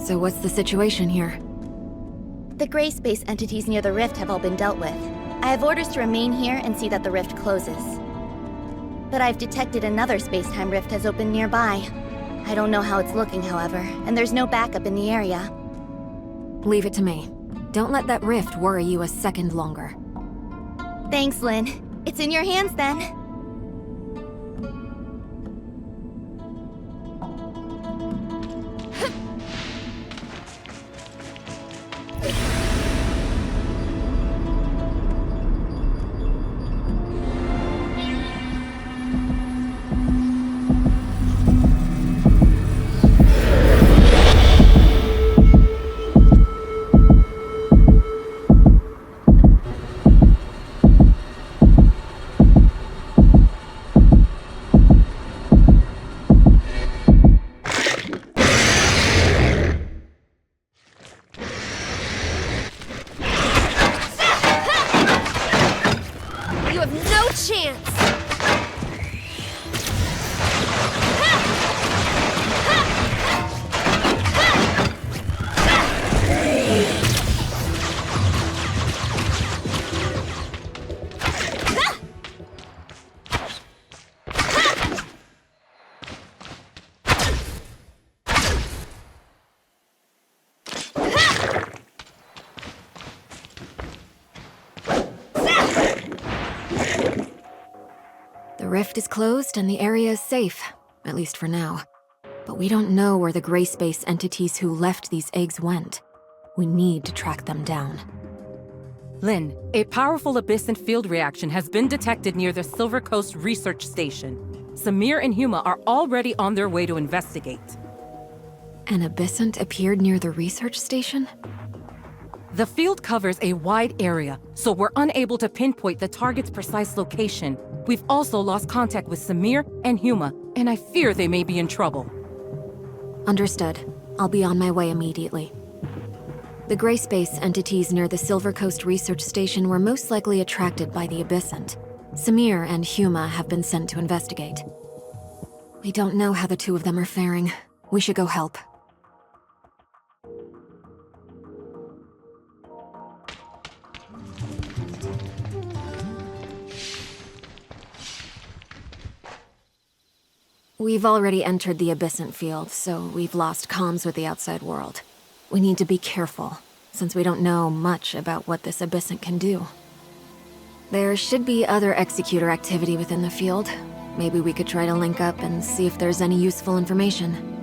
So what's the situation here? The gray space entities near the rift have all been dealt with. I have orders to remain here and see that the rift closes. But I've detected another space-time rift has opened nearby. I don't know how it's looking, however, and there's no backup in the area. Leave it to me. Don't let that rift worry you a second longer. Thanks, Lynn. It's in your hands then. The rift is closed and the area is safe, at least for now. But we don't know where the gray space entities who left these eggs went. We need to track them down. Lynn, a powerful abyssal field reaction has been detected near the Silver Coast Research Station. Samir and Huma are already on their way to investigate. An abyssant appeared near the research station? The field covers a wide area, so we're unable to pinpoint the target's precise location. We've also lost contact with Samir and Huma, and I fear they may be in trouble. Understood. I'll be on my way immediately. The gray space entities near the Silver Coast Research Station were most likely attracted by the abyssant. Samir and Huma have been sent to investigate. We don't know how the two of them are faring. We should go help. We've already entered the abyssant field, so we've lost comms with the outside world. We need to be careful, since we don't know much about what this abyssant can do. There should be other executor activity within the field. Maybe we could try to link up and see if there's any useful information.